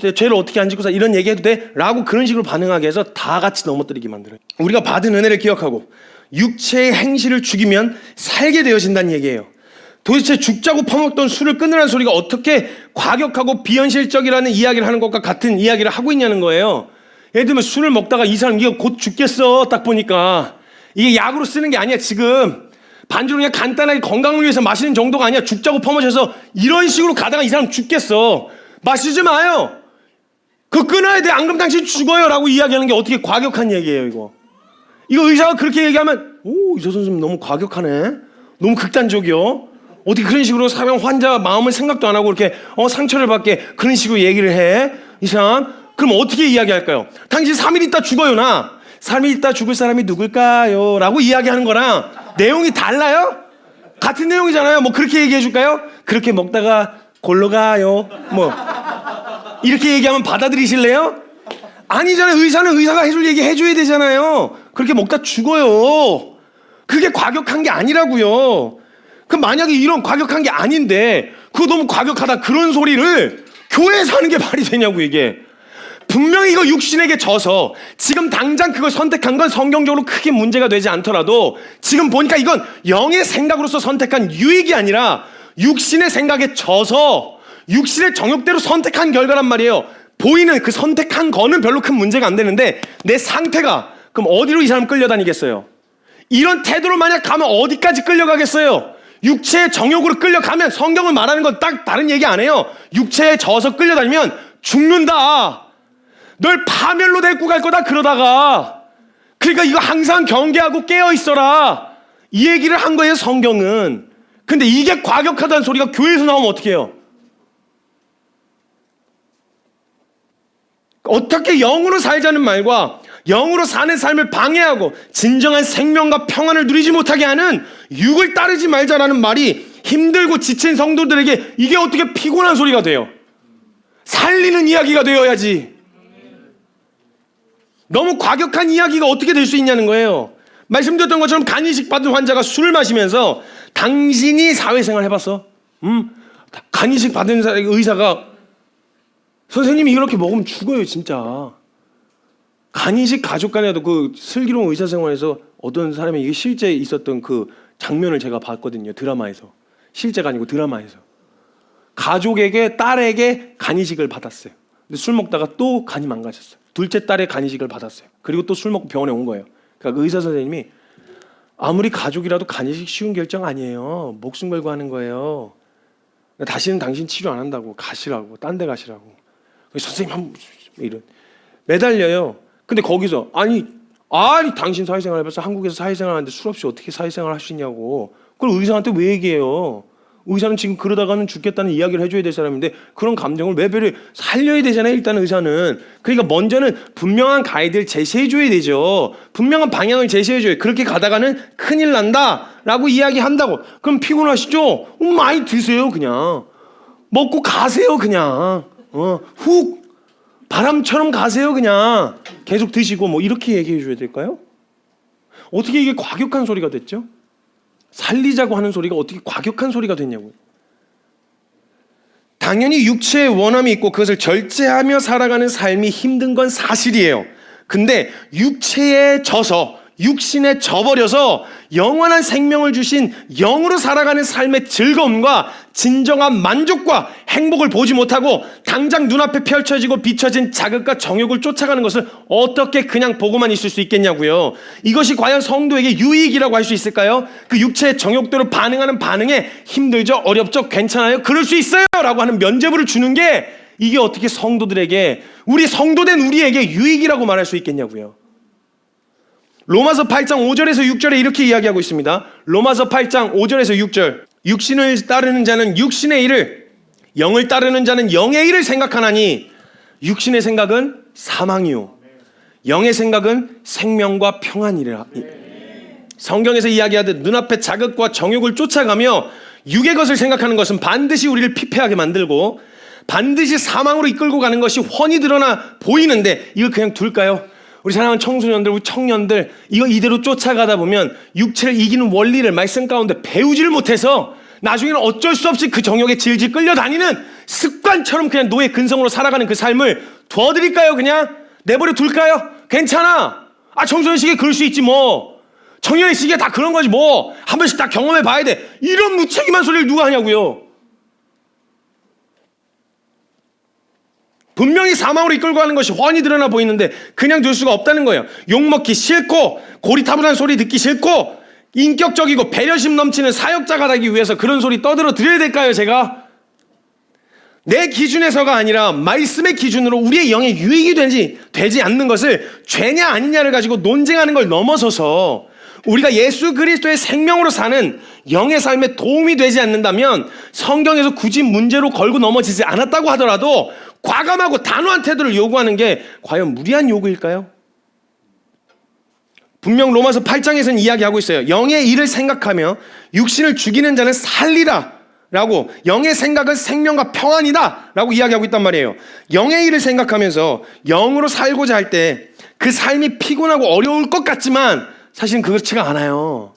때 죄를 어떻게 안 짓고 사 이런 얘기 해도 돼? 라고 그런 식으로 반응하게 해서 다 같이 넘어뜨리게 만들어요. 우리가 받은 은혜를 기억하고 육체의 행실을 죽이면 살게 되어진다는 얘기예요. 도대체 죽자고 퍼먹던 술을 끊으라는 소리가 어떻게 과격하고 비현실적이라는 이야기를 하는 것과 같은 이야기를 하고 있냐는 거예요. 예를 들면 술을 먹다가 이 사람 이거 곧 죽겠어 딱 보니까 이게 약으로 쓰는 게 아니야. 지금 반주로 그냥 간단하게 건강을 위해서 마시는 정도가 아니야. 죽자고 퍼마셔서 이런 식으로 가다가 이 사람 죽겠어. 마시지 마요. 그거 끊어야 돼. 안 그러면 당신 죽어요 라고 이야기하는 게 어떻게 과격한 얘기예요. 이거 의사가 그렇게 얘기하면 의사 선생님 너무 과격하네, 너무 극단적이요, 어떻게 그런 식으로 환자 마음을 생각도 안 하고 이렇게 상처를 받게 그런 식으로 얘기를 해 이 사람. 그럼 어떻게 이야기할까요? 당신 3일 있다 죽어요. 나 3일 있다 죽을 사람이 누굴까요? 라고 이야기하는 거랑 내용이 달라요? 같은 내용이잖아요. 뭐 그렇게 얘기해 줄까요? 그렇게 먹다가 골로 가요. 뭐 이렇게 얘기하면 받아들이실래요? 아니잖아요. 의사는 의사가 해줄 얘기 해줘야 되잖아요. 그렇게 먹다 죽어요. 그게 과격한 게 아니라고요. 그럼 만약에 이런 과격한 게 아닌데 그거 너무 과격하다 그런 소리를 교회에서 하는 게 말이 되냐고. 이게 분명히 이거 육신에게 져서 지금 당장 그걸 선택한 건 성경적으로 크게 문제가 되지 않더라도 지금 보니까 이건 영의 생각으로서 선택한 유익이 아니라 육신의 생각에 져서 육신의 정욕대로 선택한 결과란 말이에요. 보이는 그 선택한 거는 별로 큰 문제가 안 되는데 내 상태가 그럼 어디로 이 사람 끌려다니겠어요? 이런 태도로 만약 가면 어디까지 끌려가겠어요? 육체의 정욕으로 끌려가면 성경을 말하는 건 딱 다른 얘기 안 해요. 육체에 져서 끌려다니면 죽는다. 널 파멸로 데리고 갈 거다 그러다가. 그러니까 이거 항상 경계하고 깨어 있어라 이 얘기를 한 거예요 성경은. 근데 이게 과격하다는 소리가 교회에서 나오면 어떻게 해요? 어떻게 영으로 살자는 말과 영으로 사는 삶을 방해하고 진정한 생명과 평안을 누리지 못하게 하는 육을 따르지 말자라는 말이 힘들고 지친 성도들에게 이게 어떻게 피곤한 소리가 돼요? 살리는 이야기가 되어야지. 너무 과격한 이야기가 어떻게 될 수 있냐는 거예요. 말씀드렸던 것처럼 간이식 받은 환자가 술을 마시면서 당신이 사회생활 해봤어? 간이식 받은 의사가 선생님이 이렇게 먹으면 죽어요 진짜. 간이식 가족 간에도 그 슬기로운 의사생활에서 어떤 사람이 이게 실제 있었던 그 장면을 제가 봤거든요. 드라마에서. 실제가 아니고 드라마에서. 가족에게 딸에게 간이식을 받았어요. 근데 술 먹다가 또 간이 망가졌어요. 둘째 딸의 간이식을 받았어요. 그리고 또 술 먹고 병원에 온 거예요. 그러니까 그 의사 선생님이 아무리 가족이라도 간이식 쉬운 결정 아니에요. 목숨 걸고 하는 거예요. 다시는 당신 치료 안 한다고 가시라고, 딴 데 가시라고. 선생님 한번 이런 매달려요. 근데 거기서 아니 당신 사회생활 해봐서 한국에서 사회생활 하는데 술 없이 어떻게 사회생활 할 수 있냐고. 그걸 의사한테 왜 얘기해요? 의사는 지금 그러다가는 죽겠다는 이야기를 해줘야 될 사람인데 그런 감정을 왜 살려야 되잖아요. 일단 의사는. 그러니까 먼저는 분명한 가이드를 제시해줘야 되죠. 분명한 방향을 제시해줘요. 그렇게 가다가는 큰일 난다라고 이야기한다고. 그럼 피곤하시죠? 많이 드세요 그냥. 먹고 가세요 그냥. 훅 바람처럼 가세요 그냥. 계속 드시고 뭐 이렇게 얘기해줘야 될까요? 어떻게 이게 과격한 소리가 됐죠? 살리자고 하는 소리가 어떻게 과격한 소리가 됐냐고요. 당연히 육체의 원함이 있고 그것을 절제하며 살아가는 삶이 힘든 건 사실이에요. 근데 육체에 져서 육신에 져버려서 영원한 생명을 주신 영으로 살아가는 삶의 즐거움과 진정한 만족과 행복을 보지 못하고 당장 눈앞에 펼쳐지고 비춰진 자극과 정욕을 쫓아가는 것을 어떻게 그냥 보고만 있을 수 있겠냐고요. 이것이 과연 성도에게 유익이라고 할 수 있을까요? 그 육체의 정욕대로 반응하는 반응에 힘들죠? 어렵죠? 괜찮아요? 그럴 수 있어요! 라고 하는 면죄부를 주는 게 이게 어떻게 성도들에게, 우리 성도된 우리에게 유익이라고 말할 수 있겠냐고요. 로마서 8장 5절에서 6절에 이렇게 이야기하고 있습니다. 로마서 8장 5절에서 6절. 육신을 따르는 자는 육신의 일을, 영을 따르는 자는 영의 일을 생각하나니 육신의 생각은 사망이요 영의 생각은 생명과 평안이라. 성경에서 이야기하듯 눈앞의 자극과 정욕을 쫓아가며 육의 것을 생각하는 것은 반드시 우리를 피폐하게 만들고 반드시 사망으로 이끌고 가는 것이 훤히 드러나 보이는데, 이걸 그냥 둘까요? 우리 사랑하는 청소년들, 우리 청년들, 이거 이대로 쫓아가다 보면 육체를 이기는 원리를 말씀 가운데 배우지를 못해서 나중에는 어쩔 수 없이 그 정욕에 질질 끌려다니는 습관처럼 그냥 노예 근성으로 살아가는 그 삶을 두어드릴까요? 그냥 내버려 둘까요? 괜찮아. 청소년 시기에 그럴 수 있지 뭐. 청년의 시기에 다 그런 거지 뭐. 한 번씩 다 경험해 봐야 돼. 이런 무책임한 소리를 누가 하냐고요. 분명히 사망으로 이끌고 가는 것이 훤히 드러나 보이는데 그냥 둘 수가 없다는 거예요. 욕먹기 싫고 고리타분한 소리 듣기 싫고 인격적이고 배려심 넘치는 사역자가 되기 위해서 그런 소리 떠들어 드려야 될까요? 제가 내 기준에서가 아니라 말씀의 기준으로 우리의 영에 유익이 되지 않는 것을 죄냐 아니냐를 가지고 논쟁하는 걸 넘어서서 우리가 예수 그리스도의 생명으로 사는 영의 삶에 도움이 되지 않는다면 성경에서 굳이 문제로 걸고 넘어지지 않았다고 하더라도 과감하고 단호한 태도를 요구하는 게 과연 무리한 요구일까요? 분명 로마서 8장에서는 이야기하고 있어요. 영의 일을 생각하며 육신을 죽이는 자는 살리라 라고, 영의 생각은 생명과 평안이다 라고 이야기하고 있단 말이에요. 영의 일을 생각하면서 영으로 살고자 할 때 그 삶이 피곤하고 어려울 것 같지만 사실은 그렇지가 않아요.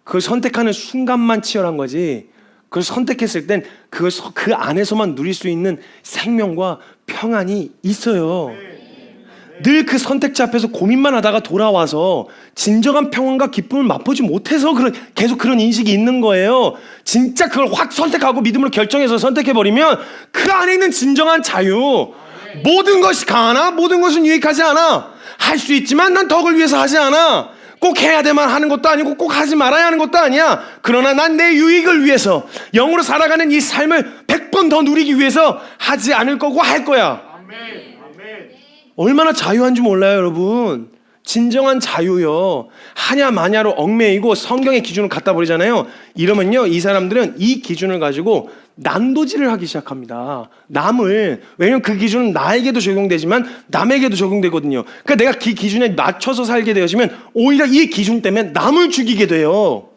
그걸 선택하는 순간만 치열한 거지, 그걸 선택했을 땐 그 안에서만 누릴 수 있는 생명과 평안이 있어요. 늘 그 선택지 앞에서 고민만 하다가 돌아와서 진정한 평안과 기쁨을 맛보지 못해서 계속 그런 인식이 있는 거예요. 진짜 그걸 확 선택하고 믿음으로 결정해서 선택해버리면 그 안에 있는 진정한 자유, 모든 것이 강하나 모든 것은 유익하지 않아. 할 수 있지만 난 덕을 위해서 하지 않아. 꼭 해야 돼만 하는 것도 아니고 꼭 하지 말아야 하는 것도 아니야. 그러나 난 내 유익을 위해서, 영으로 살아가는 이 삶을 100번 더 누리기 위해서 하지 않을 거고 할 거야. 얼마나 자유한 줄 몰라요, 여러분. 진정한 자유요. 하냐 마냐로 얽매이고 성경의 기준을 갖다 버리잖아요. 이러면요, 이 사람들은 이 기준을 가지고 난도질을 하기 시작합니다. 왜냐면 그 기준은 나에게도 적용되지만 남에게도 적용되거든요. 그러니까 내가 그 기준에 맞춰서 살게 되어지면 오히려 이 기준 때문에 남을 죽이게 돼요.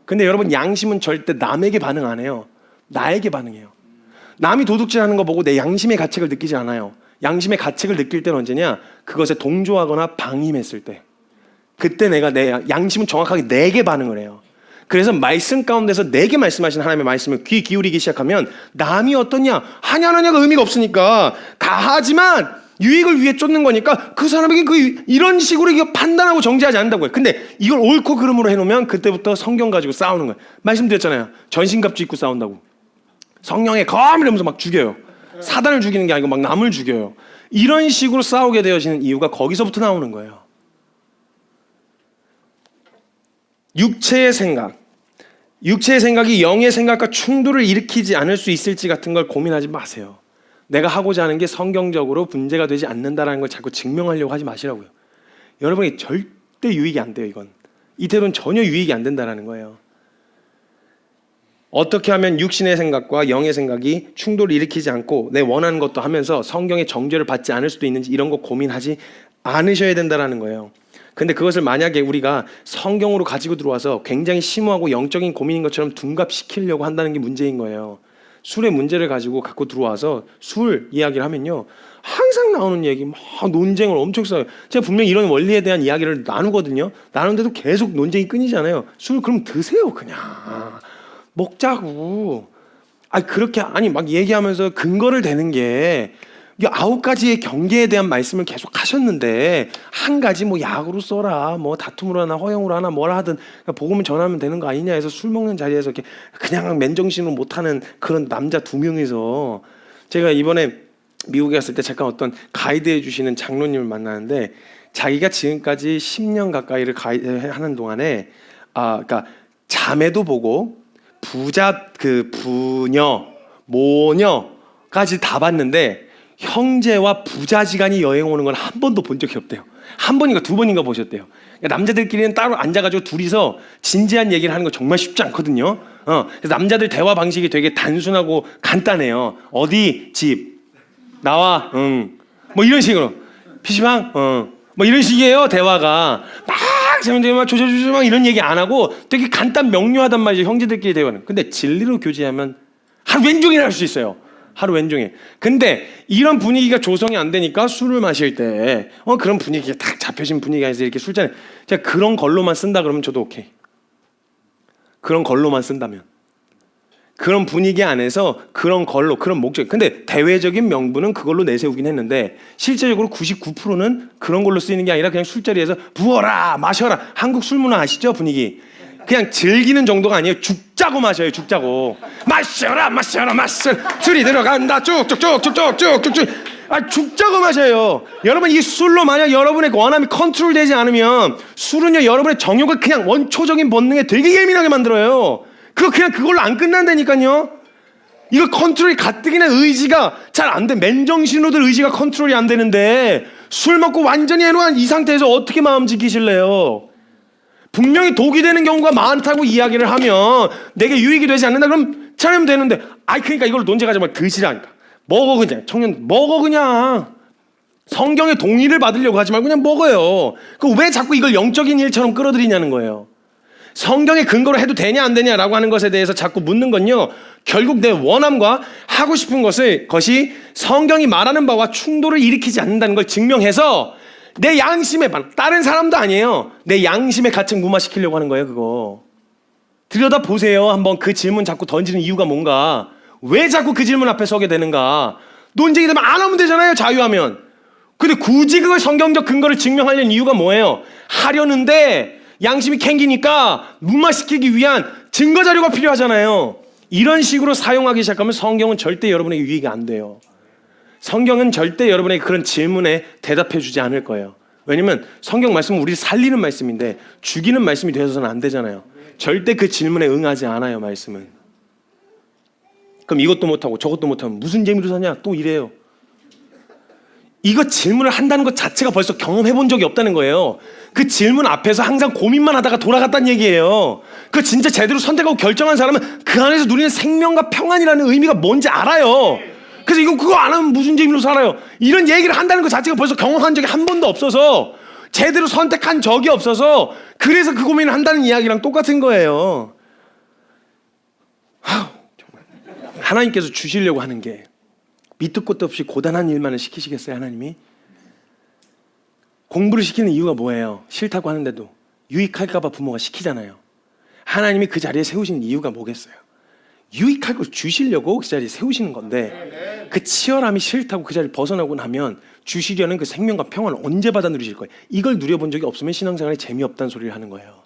근데 여러분, 양심은 절대 남에게 반응 안 해요. 나에게 반응해요. 남이 도둑질하는 거 보고 내 양심의 가책을 느끼지 않아요. 양심의 가책을 느낄 때는 언제냐? 그것에 동조하거나 방임했을 때. 그때 내 양심은 정확하게 내게 반응을 해요. 그래서 말씀 가운데서 내게 말씀하신 하나님의 말씀을 귀 기울이기 시작하면 남이 어떠냐 하냐 안 하냐가 의미가 없으니까, 가하지만 유익을 위해 쫓는 거니까 그 사람에게 이런 식으로 이거 판단하고 정죄하지 않는다고요. 근데 이걸 옳고 그름으로 해놓으면 그때부터 성경 가지고 싸우는 거예요. 말씀드렸잖아요. 전신갑주 입고 싸운다고. 성령의 검 이러면서 막 죽여요. 사단을 죽이는 게 아니고 막 남을 죽여요. 이런 식으로 싸우게 되어지는 이유가 거기서부터 나오는 거예요. 육체의 생각이 영의 생각과 충돌을 일으키지 않을 수 있을지 같은 걸 고민하지 마세요. 내가 하고자 하는 게 성경적으로 문제가 되지 않는다는 걸 자꾸 증명하려고 하지 마시라고요. 여러분이 절대 유익이 안 돼요. 이대로는 전혀 유익이 안 된다는 거예요. 어떻게 하면 육신의 생각과 영의 생각이 충돌을 일으키지 않고 내 원하는 것도 하면서 성경의 정죄를 받지 않을 수도 있는지, 이런 거 고민하지 않으셔야 된다는 거예요. 근데 그것을 만약에 우리가 성경으로 가지고 들어와서 굉장히 심오하고 영적인 고민인 것처럼 둔갑시키려고 한다는 게 문제인 거예요. 술의 문제를 가지고 갖고 들어와서 술 이야기를 하면요, 항상 나오는 얘기, 막 논쟁을 엄청 써요. 제가 분명히 이런 원리에 대한 이야기를 나누거든요. 나누는데도 계속 논쟁이 끊이지 않아요. 술 그럼 드세요, 그냥. 먹자고. 막 얘기하면서 근거를 대는 게 이 9가지의 경계에 대한 말씀을 계속 하셨는데 한 가지 뭐 약으로 써라, 뭐 다툼으로 하나 허용으로 하나 뭐라 하든 복음을 전하면 되는 거 아니냐 해서 술 먹는 자리에서 이렇게 그냥 맨정신으로 못하는 그런 남자 2명이서 제가 이번에 미국에 갔을 때 잠깐 어떤 가이드 해주시는 장로님을 만나는데 자기가 지금까지 10년 가까이를 가이드 하는 동안에 그러니까 자매도 보고 부자 부녀 모녀까지 다 봤는데 형제와 부자지간이 여행 오는 건 한 번도 본 적이 없대요. 한 번인가 두 번인가 보셨대요. 그러니까 남자들끼리는 따로 앉아가지고 둘이서 진지한 얘기를 하는 거 정말 쉽지 않거든요. 그래서 남자들 대화 방식이 되게 단순하고 간단해요. 어디 집 나와 뭐 이런 식으로 PC방 뭐 이런 식이에요. 대화가 막 조조조조 막 이런 얘기 안 하고 되게 간단 명료하단 말이죠. 형제들끼리 대화는. 근데 진리로 교제하면 하루 왼종일 할 수 있어요. 하루 왼종일. 근데 이런 분위기가 조성이 안 되니까 술을 마실 때 그런 분위기가 딱 잡혀진 분위기가 있어서 이렇게 술잔에 제가 그런 걸로만 쓴다 그러면 저도 오케이. 그런 걸로만 쓴다면. 그런 분위기 안에서 그런 걸로 그런 목적. 근데 대외적인 명분은 그걸로 내세우긴 했는데 실제적으로 99%는 그런 걸로 쓰이는 게 아니라 그냥 술자리에서 부어라 마셔라. 한국 술 문화 아시죠? 분위기. 그냥 즐기는 정도가 아니에요. 죽자고 마셔요. 죽자고. 마셔라 술이 들어간다. 쭉쭉쭉쭉쭉쭉쭉쭉. 죽자고 마셔요. 여러분 이 술로 만약 여러분의 원함이 컨트롤되지 않으면 술은요 여러분의 정욕을 그냥 원초적인 본능에 되게 예민하게 만들어요. 그냥 그걸로 안 끝난다니까요. 이거 컨트롤이 가뜩이나 의지가 잘 안 돼. 맨정신으로들 의지가 컨트롤이 안 되는데 술 먹고 완전히 해놓은 이 상태에서 어떻게 마음 지키실래요? 분명히 독이 되는 경우가 많다고 이야기를 하면 내게 유익이 되지 않는다 그럼 차리면 되는데 그러니까 이걸 논쟁하지 말고 드시라니까. 먹어 그냥. 청년 먹어 그냥. 성경의 동의를 받으려고 하지 말고 그냥 먹어요. 왜 자꾸 이걸 영적인 일처럼 끌어들이냐는 거예요. 성경의 근거로 해도 되냐 안 되냐라고 하는 것에 대해서 자꾸 묻는 건요. 결국 내 원함과 하고 싶은 것이 성경이 말하는 바와 충돌을 일으키지 않는다는 걸 증명해서 내 양심에 다른 사람도 아니에요. 내 양심의 가책 무마시키려고 하는 거예요. 그거 들여다보세요. 한번 그 질문 자꾸 던지는 이유가 뭔가. 왜 자꾸 그 질문 앞에 서게 되는가. 논쟁이 되면 안 하면 되잖아요. 자유하면. 근데 굳이 그걸 성경적 근거를 증명하려는 이유가 뭐예요? 하려는데 양심이 캥기니까 무마시키기 위한 증거 자료가 필요하잖아요. 이런 식으로 사용하기 시작하면 성경은 절대 여러분에게 유익이 안 돼요. 성경은 절대 여러분에게 그런 질문에 대답해 주지 않을 거예요. 왜냐면 성경 말씀은 우리를 살리는 말씀인데 죽이는 말씀이 되어서는 안 되잖아요. 절대 그 질문에 응하지 않아요. 말씀은. 그럼 이것도 못하고 저것도 못하면 무슨 재미로 사냐 또 이래요. 이거 질문을 한다는 것 자체가 벌써 경험해 본 적이 없다는 거예요. 그 질문 앞에서 항상 고민만 하다가 돌아갔다는 얘기예요. 그 진짜 제대로 선택하고 결정한 사람은 그 안에서 누리는 생명과 평안이라는 의미가 뭔지 알아요. 그래서 그거 안 하면 무슨 재미로 살아요. 이런 얘기를 한다는 것 자체가 벌써 경험한 적이 한 번도 없어서 제대로 선택한 적이 없어서 그래서 그 고민을 한다는 이야기랑 똑같은 거예요. 정말. 하나님께서 주시려고 하는 게 밑도 끝도 없이 고단한 일만을 시키시겠어요? 하나님이? 공부를 시키는 이유가 뭐예요? 싫다고 하는데도 유익할까 봐 부모가 시키잖아요. 하나님이 그 자리에 세우시는 이유가 뭐겠어요? 유익할 걸 주시려고 그 자리에 세우시는 건데 그 치열함이 싫다고 그 자리를 벗어나고 나면 주시려는 그 생명과 평안을 언제 받아 누리실 거예요? 이걸 누려본 적이 없으면 신앙생활에 재미없다는 소리를 하는 거예요.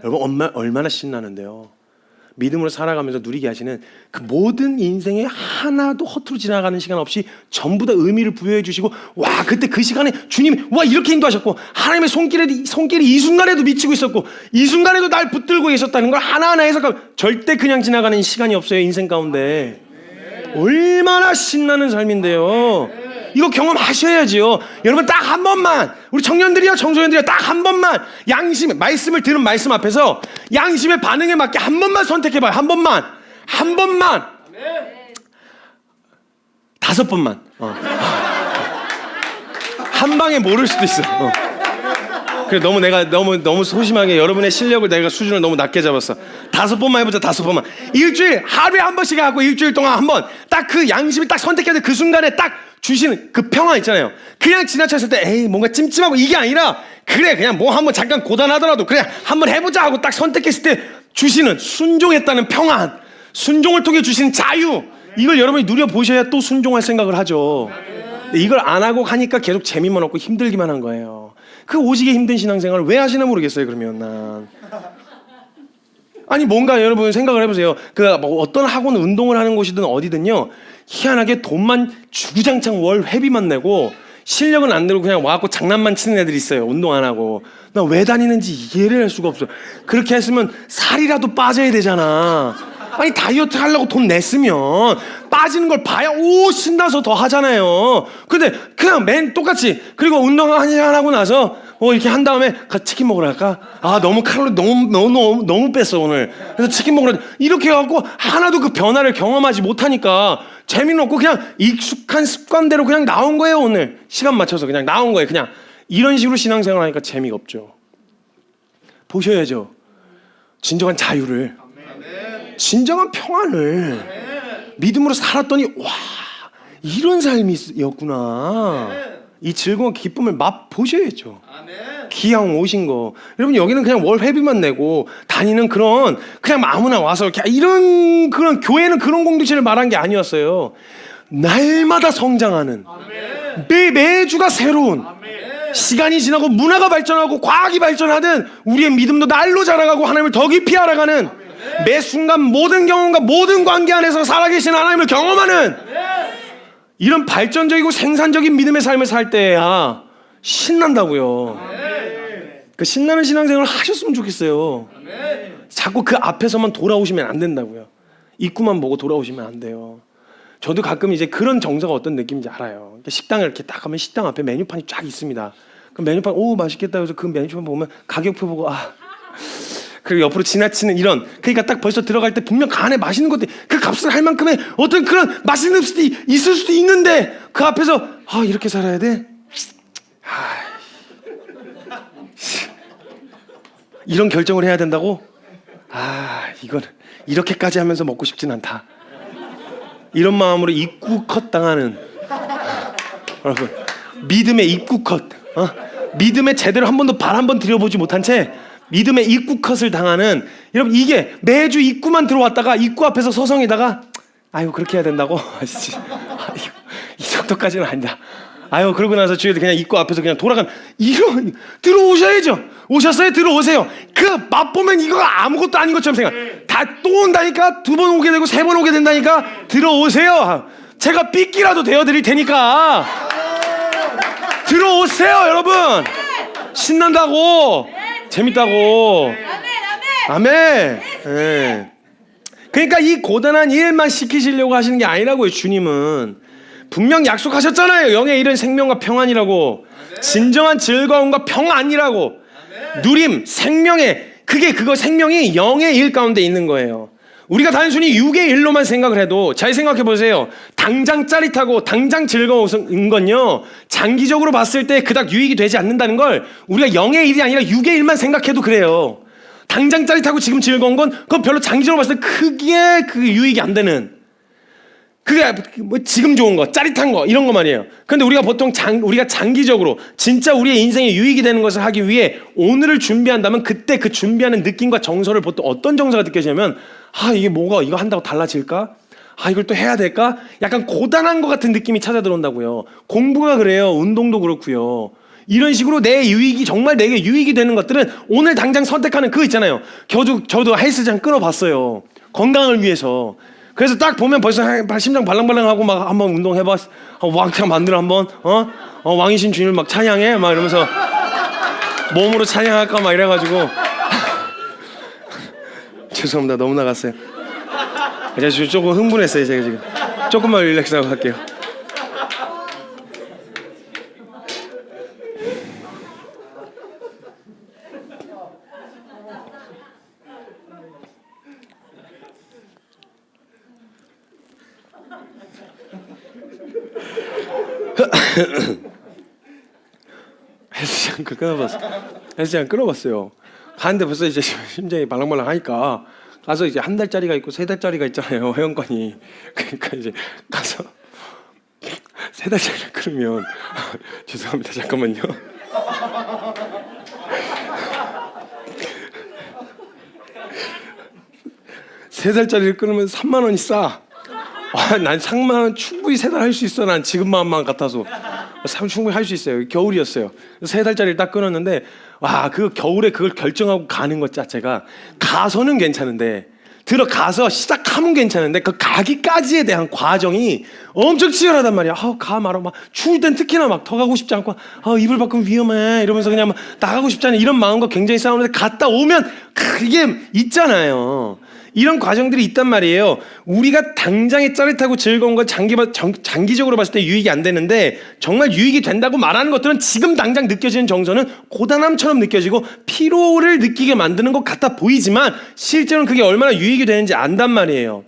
여러분 얼마나 신나는데요. 믿음으로 살아가면서 누리게 하시는 그 모든 인생에 하나도 허투루 지나가는 시간 없이 전부 다 의미를 부여해 주시고 와 그때 그 시간에 주님이 와 이렇게 인도하셨고 하나님의 손길이 이 순간에도 미치고 있었고 이 순간에도 날 붙들고 계셨다는 걸 하나하나 해석하면 절대 그냥 지나가는 시간이 없어요. 인생 가운데. 얼마나 신나는 삶인데요. 이거 경험하셔야지요. 여러분 딱 한 번만 우리 청년들이요 청소년들이요 딱 한 번만 양심 말씀을 들은 말씀 앞에서 양심의 반응에 맞게 한 번만 선택해봐요. 한 번만 5번만 한 방에 모를 수도 있어. 그래 내가 너무 소심하게 여러분의 실력을 내가 수준을 너무 낮게 잡았어. 5번만 해보자. 5번만 일주일 하루에 한 번씩 하고 일주일 동안 한 번 딱 그 양심이 딱 선택해야 돼. 그 순간에 딱 주시는 그 평화 있잖아요. 그냥 지나쳤을 때 에이 뭔가 찜찜하고 이게 아니라 그래 그냥 뭐 한번 잠깐 고단하더라도 그냥 한번 해보자 하고 딱 선택했을 때 주시는 순종했다는 평안, 순종을 통해 주시는 자유, 이걸 여러분이 누려보셔야 또 순종할 생각을 하죠. 근데 이걸 안 하고 가니까 계속 재미만 없고 힘들기만 한 거예요. 그 오지게 힘든 신앙생활을 왜 하시나 모르겠어요. 그러면 난 아니 뭔가 여러분 생각을 해보세요. 뭐 어떤 학원 운동을 하는 곳이든 어디든요, 희한하게 돈만 주구장창 월 회비만 내고 실력은 안 들고 그냥 와갖고 장난만 치는 애들이 있어요. 운동 안 하고. 나 왜 다니는지 이해를 할 수가 없어요. 그렇게 했으면 살이라도 빠져야 되잖아. 아니 다이어트 하려고 돈 냈으면 빠지는 걸 봐야 오 신나서 더 하잖아요. 근데 그냥 맨 똑같이, 그리고 운동 한 시간 하고 나서 이렇게 한 다음에 치킨 먹으러 갈까? 아 너무 칼로리 너무 뺐어 오늘. 그래서 치킨 먹으러 이렇게 해갖고 하나도 그 변화를 경험하지 못하니까 재미는 없고 그냥 익숙한 습관대로 그냥 나온 거예요. 오늘 시간 맞춰서 그냥 나온 거예요. 그냥 이런 식으로 신앙생활 하니까 재미가 없죠. 보셔야죠. 진정한 자유를, 진정한 평안을 믿음으로 살았더니 와 이런 삶이었구나. 이 즐거운 기쁨을 맛보셔야죠. 기왕 오신 거. 여러분 여기는 그냥 월 회비만 내고 다니는 그런 그냥 아무나 와서 이렇게 이런 그런 교회는 그런 공동체를 말한 게 아니었어요. 날마다 성장하는, 매주가 새로운, 시간이 지나고 문화가 발전하고 과학이 발전하든 우리의 믿음도 날로 자라가고 하나님을 더 깊이 알아가는, 매 순간 모든 경험과 모든 관계 안에서 살아계신 하나님을 경험하는 이런 발전적이고 생산적인 믿음의 삶을 살 때야 신난다고요. 그 신나는 신앙생활을 하셨으면 좋겠어요. 자꾸 그 앞에서만 돌아오시면 안 된다고요. 입구만 보고 돌아오시면 안 돼요. 저도 가끔 이제 그런 정서가 어떤 느낌인지 알아요. 식당을 이렇게 딱 가면 식당 앞에 메뉴판이 쫙 있습니다. 그럼 메뉴판 오 맛있겠다 해서 그 메뉴판 보면 가격표 보고 그리고 옆으로 지나치는 이런, 그러니까 딱 벌써 들어갈 때 분명 그 안에 맛있는 것들, 그 값을 할 만큼의 어떤 그런 맛있는 것이 있을 수도 있는데 그 앞에서 이렇게 살아야 돼? 이런 결정을 해야 된다고? 이건 이렇게까지 하면서 먹고 싶진 않다. 이런 마음으로 입구컷 당하는 여러분, 믿음의 입구컷, 믿음의 제대로 한 번도 발 한 번 들여보지 못한 채 믿음의 입구컷을 당하는, 여러분 이게 매주 입구만 들어왔다가 입구 앞에서 서성이다가 아유 그렇게 해야 된다고? 이 정도까지는 아니다. 그러고 나서 주위에 그냥 입구 앞에서 그냥 돌아가는, 이런, 들어오셔야죠. 오셨어요? 들어오세요. 그 맛보면 이거가 아무것도 아닌 것처럼 생각. 다 또 온다니까, 2번 오게 되고 3번 오게 된다니까. 들어오세요. 제가 삐끼라도 되어드릴 테니까 들어오세요 여러분. 신난다고, 재밌다고. 아멘. 네. 그러니까 이 고단한 일만 시키시려고 하시는 게 아니라고요. 주님은 분명 약속하셨잖아요. 영의 일은 생명과 평안이라고. 진정한 즐거움과 평안이라고. 누림, 생명의, 그거 생명이 영의 일 가운데 있는 거예요. 우리가 단순히 육의 일로만 생각을 해도, 잘 생각해 보세요. 당장 짜릿하고 당장 즐거운 건요, 장기적으로 봤을 때 그닥 유익이 되지 않는다는 걸 우리가 영의 일이 아니라 육의 일만 생각해도 그래요. 당장 짜릿하고 지금 즐거운 건 그건 별로 장기적으로 봤을 때 크게 그 유익이 안 되는, 그게 뭐 지금 좋은 거, 짜릿한 거 이런 거 말이에요. 그런데 우리가 보통 우리가 장기적으로 진짜 우리의 인생에 유익이 되는 것을 하기 위해 오늘을 준비한다면 그때 그 준비하는 느낌과 정서를 보통 어떤 정서가 느껴지냐면 이게 뭐가 이거 한다고 달라질까? 이걸 또 해야 될까? 약간 고단한 것 같은 느낌이 찾아 들어온다고요. 공부가 그래요. 운동도 그렇고요. 이런 식으로 내 유익이, 정말 내게 유익이 되는 것들은 오늘 당장 선택하는 그거 있잖아요. 저도 헬스장 끊어봤어요. 건강을 위해서. 그래서 딱 보면 벌써 심장 발랑발랑하고 막 한번 운동해봐. 왕창 만들어 한번. 왕이신 주님을 막 찬양해. 막 이러면서 몸으로 찬양할까 막 이래가지고. 죄송합니다. 너무 나갔어요. 제가 지금 조금 흥분했어요. 제가 지금. 조금만 릴렉스하고 할게요. 헬스장 끊어봤어요. 가는데 벌써 이제 심장이 발랑발랑 하니까 가서 이제 1달짜리가 있고 3달짜리가 있잖아요. 회원권이. 그러니까 이제 가서 3달짜리를 끊으면 죄송합니다. 잠깐만요. 3달짜리를 끊으면 3만 원이 싸. 난 상만 충분히 3달 할 수 있어. 난 지금 마음만 같아서 충분히 할 수 있어요. 겨울이었어요. 3달짜리를 딱 끊었는데 와, 그 겨울에 그걸 결정하고 가는 것 자체가 가서는 괜찮은데 들어가서 시작하면 괜찮은데 그 가기까지에 대한 과정이 엄청 치열하단 말이야. 가 말아. 막 추울 땐 특히나 막 더 가고 싶지 않고 이불 밖은 위험해 이러면서 그냥 막 나가고 싶지 않은 이런 마음과 굉장히 싸우는데 갔다 오면 이게 있잖아요. 이런 과정들이 있단 말이에요. 우리가 당장에 짜릿하고 즐거운 건 장기적으로 봤을 때 유익이 안 되는데 정말 유익이 된다고 말하는 것들은 지금 당장 느껴지는 정서는 고단함처럼 느껴지고 피로를 느끼게 만드는 것 같아 보이지만 실제로는 그게 얼마나 유익이 되는지 안단 말이에요.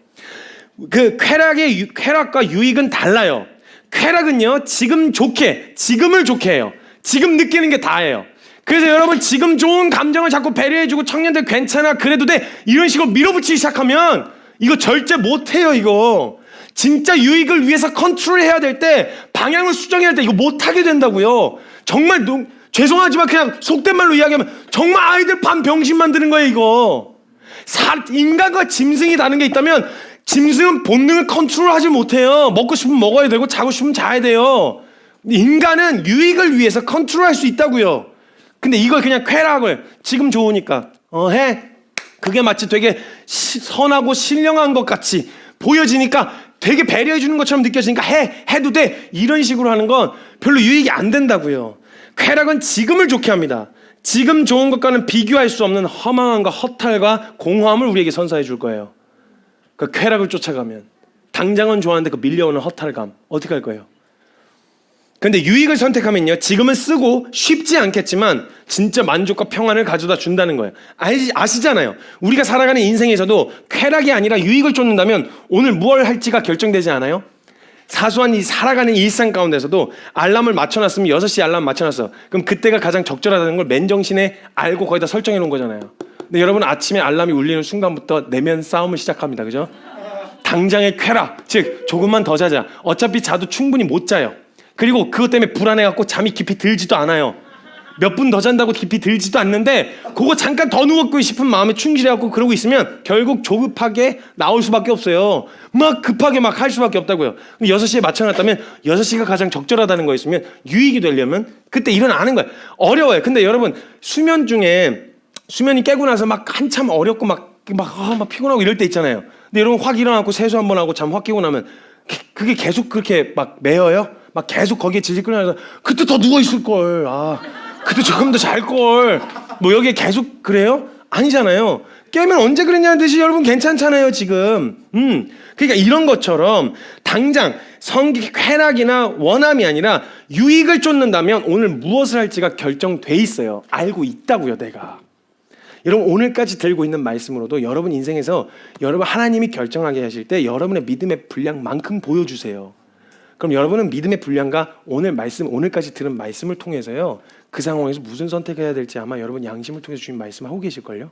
그 쾌락과 유익은 달라요. 쾌락은요, 지금을 좋게 해요. 지금 느끼는 게 다예요. 그래서 여러분 지금 좋은 감정을 자꾸 배려해주고 청년들 괜찮아 그래도 돼 이런 식으로 밀어붙이기 시작하면 이거 절대 못해요. 이거 진짜 유익을 위해서 컨트롤해야 될 때 방향을 수정해야 할 때 이거 못하게 된다고요. 정말 죄송하지만 그냥 속된 말로 이야기하면 정말 아이들 반 병신 만드는 거예요. 이거 인간과 짐승이 다른 게 있다면 짐승은 본능을 컨트롤하지 못해요. 먹고 싶으면 먹어야 되고 자고 싶으면 자야 돼요. 인간은 유익을 위해서 컨트롤할 수 있다고요. 근데 이걸 그냥 쾌락을 지금 좋으니까 해. 그게 마치 되게 선하고 신령한 것 같이 보여지니까 되게 배려해 주는 것처럼 느껴지니까 해도 돼. 이런 식으로 하는 건 별로 유익이 안 된다고요. 쾌락은 지금을 좋게 합니다. 지금 좋은 것과는 비교할 수 없는 허망함과 허탈과 공허함을 우리에게 선사해 줄 거예요. 그 쾌락을 쫓아가면 당장은 좋아하는데 그 밀려오는 허탈감 어떻게 할 거예요? 근데 유익을 선택하면요, 지금은 쓰고 쉽지 않겠지만 진짜 만족과 평안을 가져다 준다는 거예요. 아시잖아요. 우리가 살아가는 인생에서도 쾌락이 아니라 유익을 쫓는다면 오늘 무엇을 할지가 결정되지 않아요? 사소한 이 살아가는 일상 가운데서도 알람을 맞춰놨으면 6시 알람 맞춰놨어. 그럼 그때가 가장 적절하다는 걸 맨정신에 알고 거기다 설정해 놓은 거잖아요. 근데 여러분 아침에 알람이 울리는 순간부터 내면 싸움을 시작합니다. 그죠? 당장의 쾌락, 즉 조금만 더 자자. 어차피 자도 충분히 못 자요. 그리고 그것 때문에 불안해갖고 잠이 깊이 들지도 않아요. 몇 분 더 잔다고 깊이 들지도 않는데 그거 잠깐 더 누웠고 싶은 마음에 충실해갖고 그러고 있으면 결국 조급하게 나올 수밖에 없어요. 막 급하게 막 할 수밖에 없다고요. 6시에 맞춰놨다면 6시가 가장 적절하다는 거였으면 유익이 되려면 그때 일어나는 거예요. 어려워요. 근데 여러분 수면이 깨고 나서 막 한참 어렵고 막 피곤하고 이럴 때 있잖아요. 근데 여러분 확 일어나고 세수 한번 하고 잠 확 깨고 나면 그게 계속 그렇게 막 매어요? 막 계속 거기에 질질 끌려서 그때 더 누워있을걸. 그때 조금 더 잘걸. 뭐 여기에 계속 그래요? 아니잖아요. 깨면 언제 그랬냐는 듯이 여러분 괜찮잖아요 지금. 그러니까 이런 것처럼 당장 쾌락이나 원함이 아니라 유익을 쫓는다면 오늘 무엇을 할지가 결정돼 있어요. 알고 있다고요 내가. 여러분 오늘까지 들고 있는 말씀으로도 여러분 인생에서 여러분 하나님이 결정하게 하실 때 여러분의 믿음의 분량만큼 보여주세요. 그럼 여러분은 믿음의 분량과 오늘까지 들은 말씀을 통해서요 그 상황에서 무슨 선택해야 될지 아마 여러분 양심을 통해서 주님 말씀하고 계실걸요.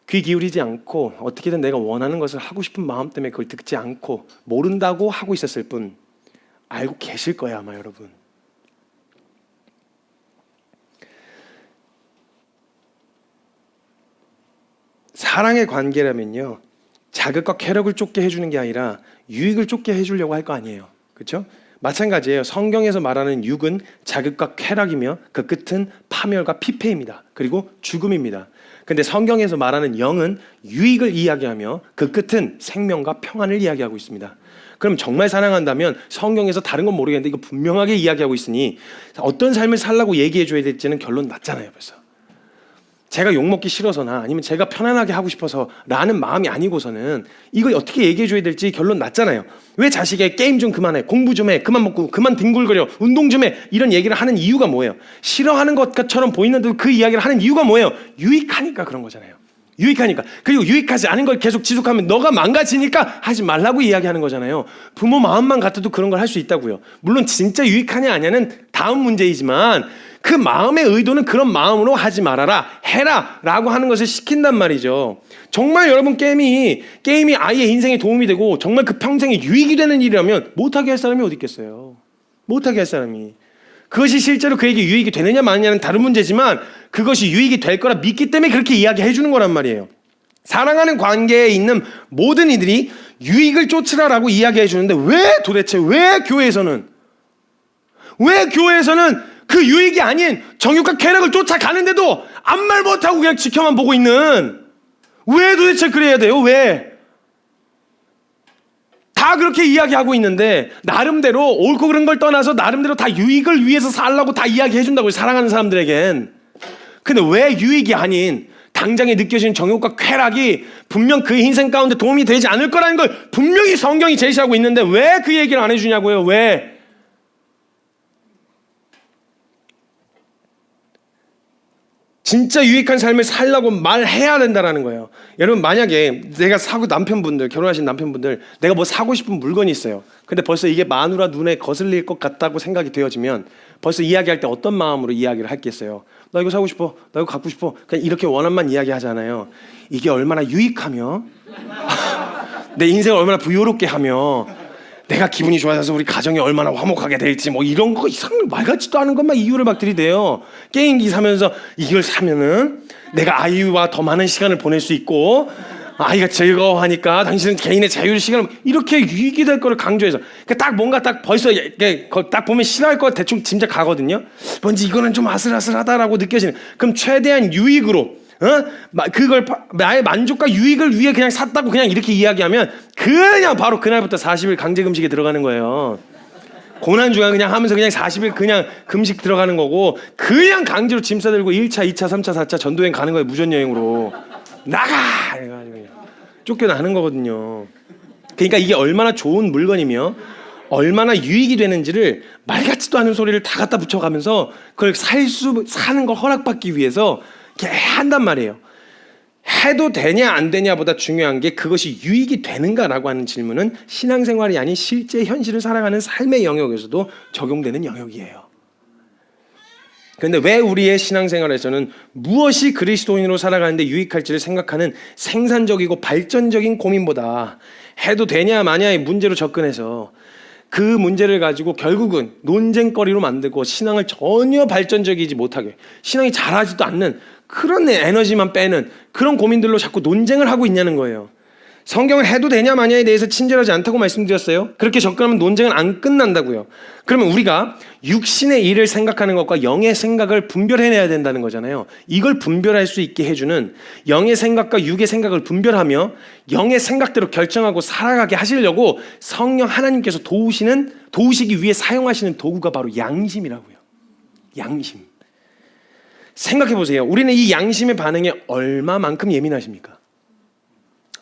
귀 기울이지 않고 어떻게든 내가 원하는 것을 하고 싶은 마음 때문에 그걸 듣지 않고 모른다고 하고 있었을 뿐 알고 계실 거예요 아마 여러분. 사랑의 관계라면요 자극과 쾌락을 쫓게 해주는 게 아니라 유익을 쫓게 해주려고 할 거 아니에요. 그렇죠? 마찬가지예요. 성경에서 말하는 육은 자극과 쾌락이며 그 끝은 파멸과 피폐입니다. 그리고 죽음입니다. 근데 성경에서 말하는 영은 유익을 이야기하며 그 끝은 생명과 평안을 이야기하고 있습니다. 그럼 정말 사랑한다면 성경에서 다른 건 모르겠는데 이거 분명하게 이야기하고 있으니 어떤 삶을 살라고 얘기해 줘야 될지는 결론 났잖아요 벌써. 제가 욕먹기 싫어서나 아니면 제가 편안하게 하고 싶어서 라는 마음이 아니고서는 이걸 어떻게 얘기해 줘야 될지 결론 났잖아요. 왜 자식의 게임 좀 그만해, 공부 좀 해, 그만 먹고 그만 뒹굴거려, 운동 좀 해, 이런 얘기를 하는 이유가 뭐예요? 싫어하는 것처럼 보이는데도 그 이야기를 하는 이유가 뭐예요? 유익하니까 그런 거잖아요. 유익하니까. 그리고 유익하지 않은 걸 계속 지속하면 너가 망가지니까 하지 말라고 이야기하는 거잖아요. 부모 마음만 같아도 그런 걸 할 수 있다고요. 물론 진짜 유익하냐 아냐는 다음 문제이지만 그 마음의 의도는 그런 마음으로 하지 말아라, 해라 라고 하는 것을 시킨단 말이죠. 정말 여러분 게임이 아이의 인생에 도움이 되고 정말 그 평생에 유익이 되는 일이라면 못하게 할 사람이 어디 있겠어요. 못하게 할 사람이. 그것이 실제로 그에게 유익이 되느냐 마느냐는 다른 문제지만 그것이 유익이 될 거라 믿기 때문에 그렇게 이야기해 주는 거란 말이에요. 사랑하는 관계에 있는 모든 이들이 유익을 쫓으라라고 이야기해 주는데 왜 교회에서는 그 유익이 아닌 정욕과 쾌락을 쫓아가는데도 아무 말 못하고 그냥 지켜만 보고 있는, 왜 도대체 그래야 돼요? 왜? 다 그렇게 이야기하고 있는데 나름대로 옳고 그른 걸 떠나서 나름대로 다 유익을 위해서 살라고 다 이야기해 준다고요, 사랑하는 사람들에겐. 근데 왜 유익이 아닌 당장에 느껴지는 정욕과 쾌락이 분명 그 인생 가운데 도움이 되지 않을 거라는 걸 분명히 성경이 제시하고 있는데 왜 그 얘기를 안 해주냐고요? 왜? 진짜 유익한 삶을 살려고 말해야 된다라는 거예요. 여러분, 만약에 내가 남편분들, 결혼하신 남편분들, 내가 뭐 사고 싶은 물건이 있어요. 근데 벌써 이게 마누라 눈에 거슬릴 것 같다고 생각이 되어지면 벌써 이야기할 때 어떤 마음으로 이야기를 했겠어요? 나 이거 사고 싶어, 나 이거 갖고 싶어, 그냥 이렇게 원한만 이야기하잖아요. 이게 얼마나 유익하며 내 인생을 얼마나 부유롭게 하며 내가 기분이 좋아져서 우리 가정이 얼마나 화목하게 될지 뭐 이런 거 이상한 말 같지도 않은 것만 이유를 막 들이대요. 게임기 사면서 이걸 사면은 내가 아이와 더 많은 시간을 보낼 수 있고 아이가 즐거워하니까 당신은 개인의 자유 시간을, 이렇게 유익이 될 거를 강조해서, 그러니까 딱 뭔가 딱 벌써 딱 보면 싫어할 거 대충 짐작가거든요. 뭔지 이거는 좀 아슬아슬하다라고 느껴지는. 그럼 최대한 유익으로 그걸 나의 만족과 유익을 위해 그냥 샀다고 그냥 이렇게 이야기하면 그냥 바로 그날부터 40일 강제 금식에 들어가는 거예요. 고난주간 그냥 하면서 그냥 40일 그냥 금식 들어가는 거고, 그냥 강제로 짐 싸들고 1차, 2차, 3차, 4차 전도여행 가는 거예요. 무전여행으로. 나가! 이래가지고 그냥 쫓겨나는 거거든요. 그러니까 이게 얼마나 좋은 물건이며 얼마나 유익이 되는지를 말 같지도 않은 소리를 다 갖다 붙여가면서 그걸 사는 걸 허락받기 위해서 이렇게 한단 말이에요. 해도 되냐 안 되냐보다 중요한 게 그것이 유익이 되는가라고 하는 질문은 신앙생활이 아닌 실제 현실을 살아가는 삶의 영역에서도 적용되는 영역이에요. 그런데 왜 우리의 신앙생활에서는 무엇이 그리스도인으로 살아가는데 유익할지를 생각하는 생산적이고 발전적인 고민보다 해도 되냐 마냐의 문제로 접근해서 그 문제를 가지고 결국은 논쟁거리로 만들고 신앙을 전혀 발전적이지 못하게, 신앙이 자라지도 않는 그런 에너지만 빼는 그런 고민들로 자꾸 논쟁을 하고 있냐는 거예요. 성경은 해도 되냐 마냐에 대해서 친절하지 않다고 말씀드렸어요. 그렇게 접근하면 논쟁은 안 끝난다고요. 그러면 우리가 육신의 일을 생각하는 것과 영의 생각을 분별해내야 된다는 거잖아요. 이걸 분별할 수 있게 해주는, 영의 생각과 육의 생각을 분별하며 영의 생각대로 결정하고 살아가게 하시려고 성령 하나님께서 도우시기 위해 사용하시는 도구가 바로 양심이라고요. 양심. 생각해 보세요. 우리는 이 양심의 반응에 얼마만큼 예민하십니까?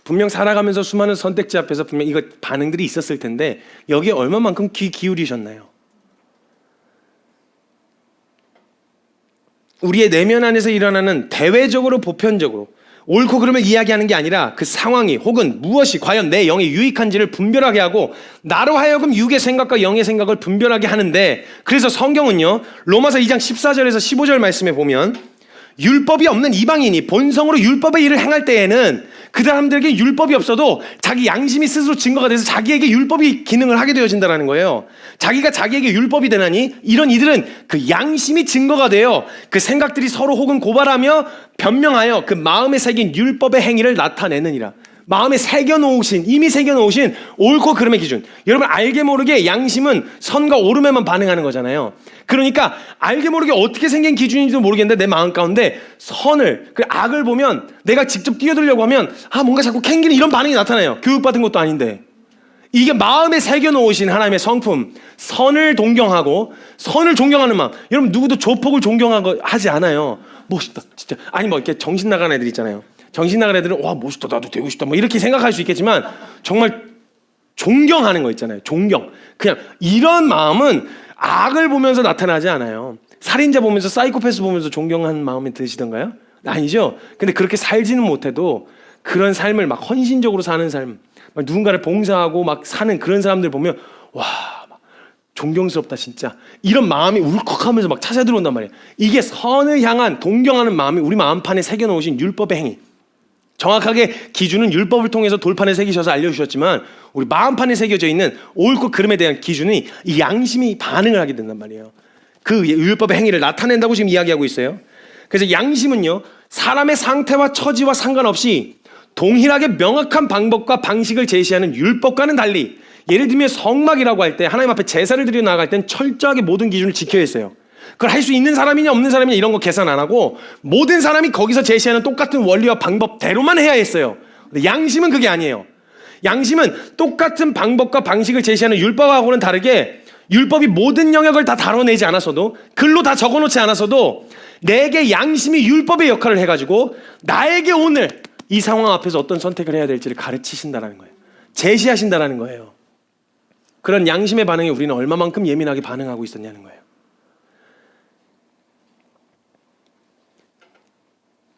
분명 살아가면서 수많은 선택지 앞에서 분명 이거 반응들이 있었을 텐데 여기에 얼마만큼 귀 기울이셨나요? 우리의 내면 안에서 일어나는 대외적으로 보편적으로 옳고 그름을 이야기하는 게 아니라 그 상황이 혹은 무엇이 과연 내 영에 유익한지를 분별하게 하고 나로 하여금 육의 생각과 영의 생각을 분별하게 하는데, 그래서 성경은요 로마서 2장 14절에서 15절 말씀에 보면 율법이 없는 이방인이 본성으로 율법의 일을 행할 때에는 그 사람들에게 율법이 없어도 자기 양심이 스스로 증거가 돼서 자기에게 율법이 기능을 하게 되어진다는 거예요. 자기가 자기에게 율법이 되나니 이런 이들은 그 양심이 증거가 되어 그 생각들이 서로 혹은 고발하며 변명하여 그 마음에 새긴 율법의 행위를 나타내느니라. 마음에 이미 새겨놓으신 옳고 그름의 기준. 여러분, 알게 모르게 양심은 선과 오름에만 반응하는 거잖아요. 그러니까 알게 모르게 어떻게 생긴 기준인지도 모르겠는데 내 마음 가운데 선을, 악을 보면 내가 직접 뛰어들려고 하면 뭔가 자꾸 캥기는 이런 반응이 나타나요. 교육받은 것도 아닌데. 이게 마음에 새겨놓으신 하나님의 성품, 선을 동경하고 선을 존경하는 마음. 여러분, 누구도 조폭을 존경하지 않아요. 멋있다 진짜. 아니 뭐 이렇게 정신 나간 애들 있잖아요. 정신 나간 애들은 와 멋있다, 나도 되고 싶다 뭐 이렇게 생각할 수 있겠지만 정말 존경하는 거 있잖아요. 존경. 그냥 이런 마음은 악을 보면서 나타나지 않아요. 살인자 보면서, 사이코패스 보면서 존경하는 마음이 드시던가요? 아니죠. 근데 그렇게 살지는 못해도 그런 삶을 막 헌신적으로 사는 삶, 막 누군가를 봉사하고 막 사는 그런 사람들 보면 와 막 존경스럽다 진짜, 이런 마음이 울컥하면서 막 찾아 들어온단 말이에요. 이게 선을 향한 동경하는 마음이 우리 마음판에 새겨놓으신 율법의 행위. 정확하게 기준은 율법을 통해서 돌판에 새기셔서 알려주셨지만 우리 마음판에 새겨져 있는 옳고 그름에 대한 기준이 이 양심이 반응을 하게 된단 말이에요. 그 율법의 행위를 나타낸다고 지금 이야기하고 있어요. 그래서 양심은요 사람의 상태와 처지와 상관없이 동일하게 명확한 방법과 방식을 제시하는 율법과는 달리 예를 들면 성막이라고 할 때 하나님 앞에 제사를 드리러 나아갈 땐 철저하게 모든 기준을 지켜야 했어요. 그걸 할 수 있는 사람이냐 없는 사람이냐 이런 거 계산 안 하고 모든 사람이 거기서 제시하는 똑같은 원리와 방법대로만 해야 했어요. 근데 양심은 그게 아니에요. 양심은 똑같은 방법과 방식을 제시하는 율법하고는 다르게 율법이 모든 영역을 다 다뤄내지 않았어도 글로 다 적어놓지 않았어도 내게 양심이 율법의 역할을 해가지고 나에게 오늘 이 상황 앞에서 어떤 선택을 해야 될지를 가르치신다는 거예요. 제시하신다는 거예요. 그런 양심의 반응에 우리는 얼마만큼 예민하게 반응하고 있었냐는 거예요.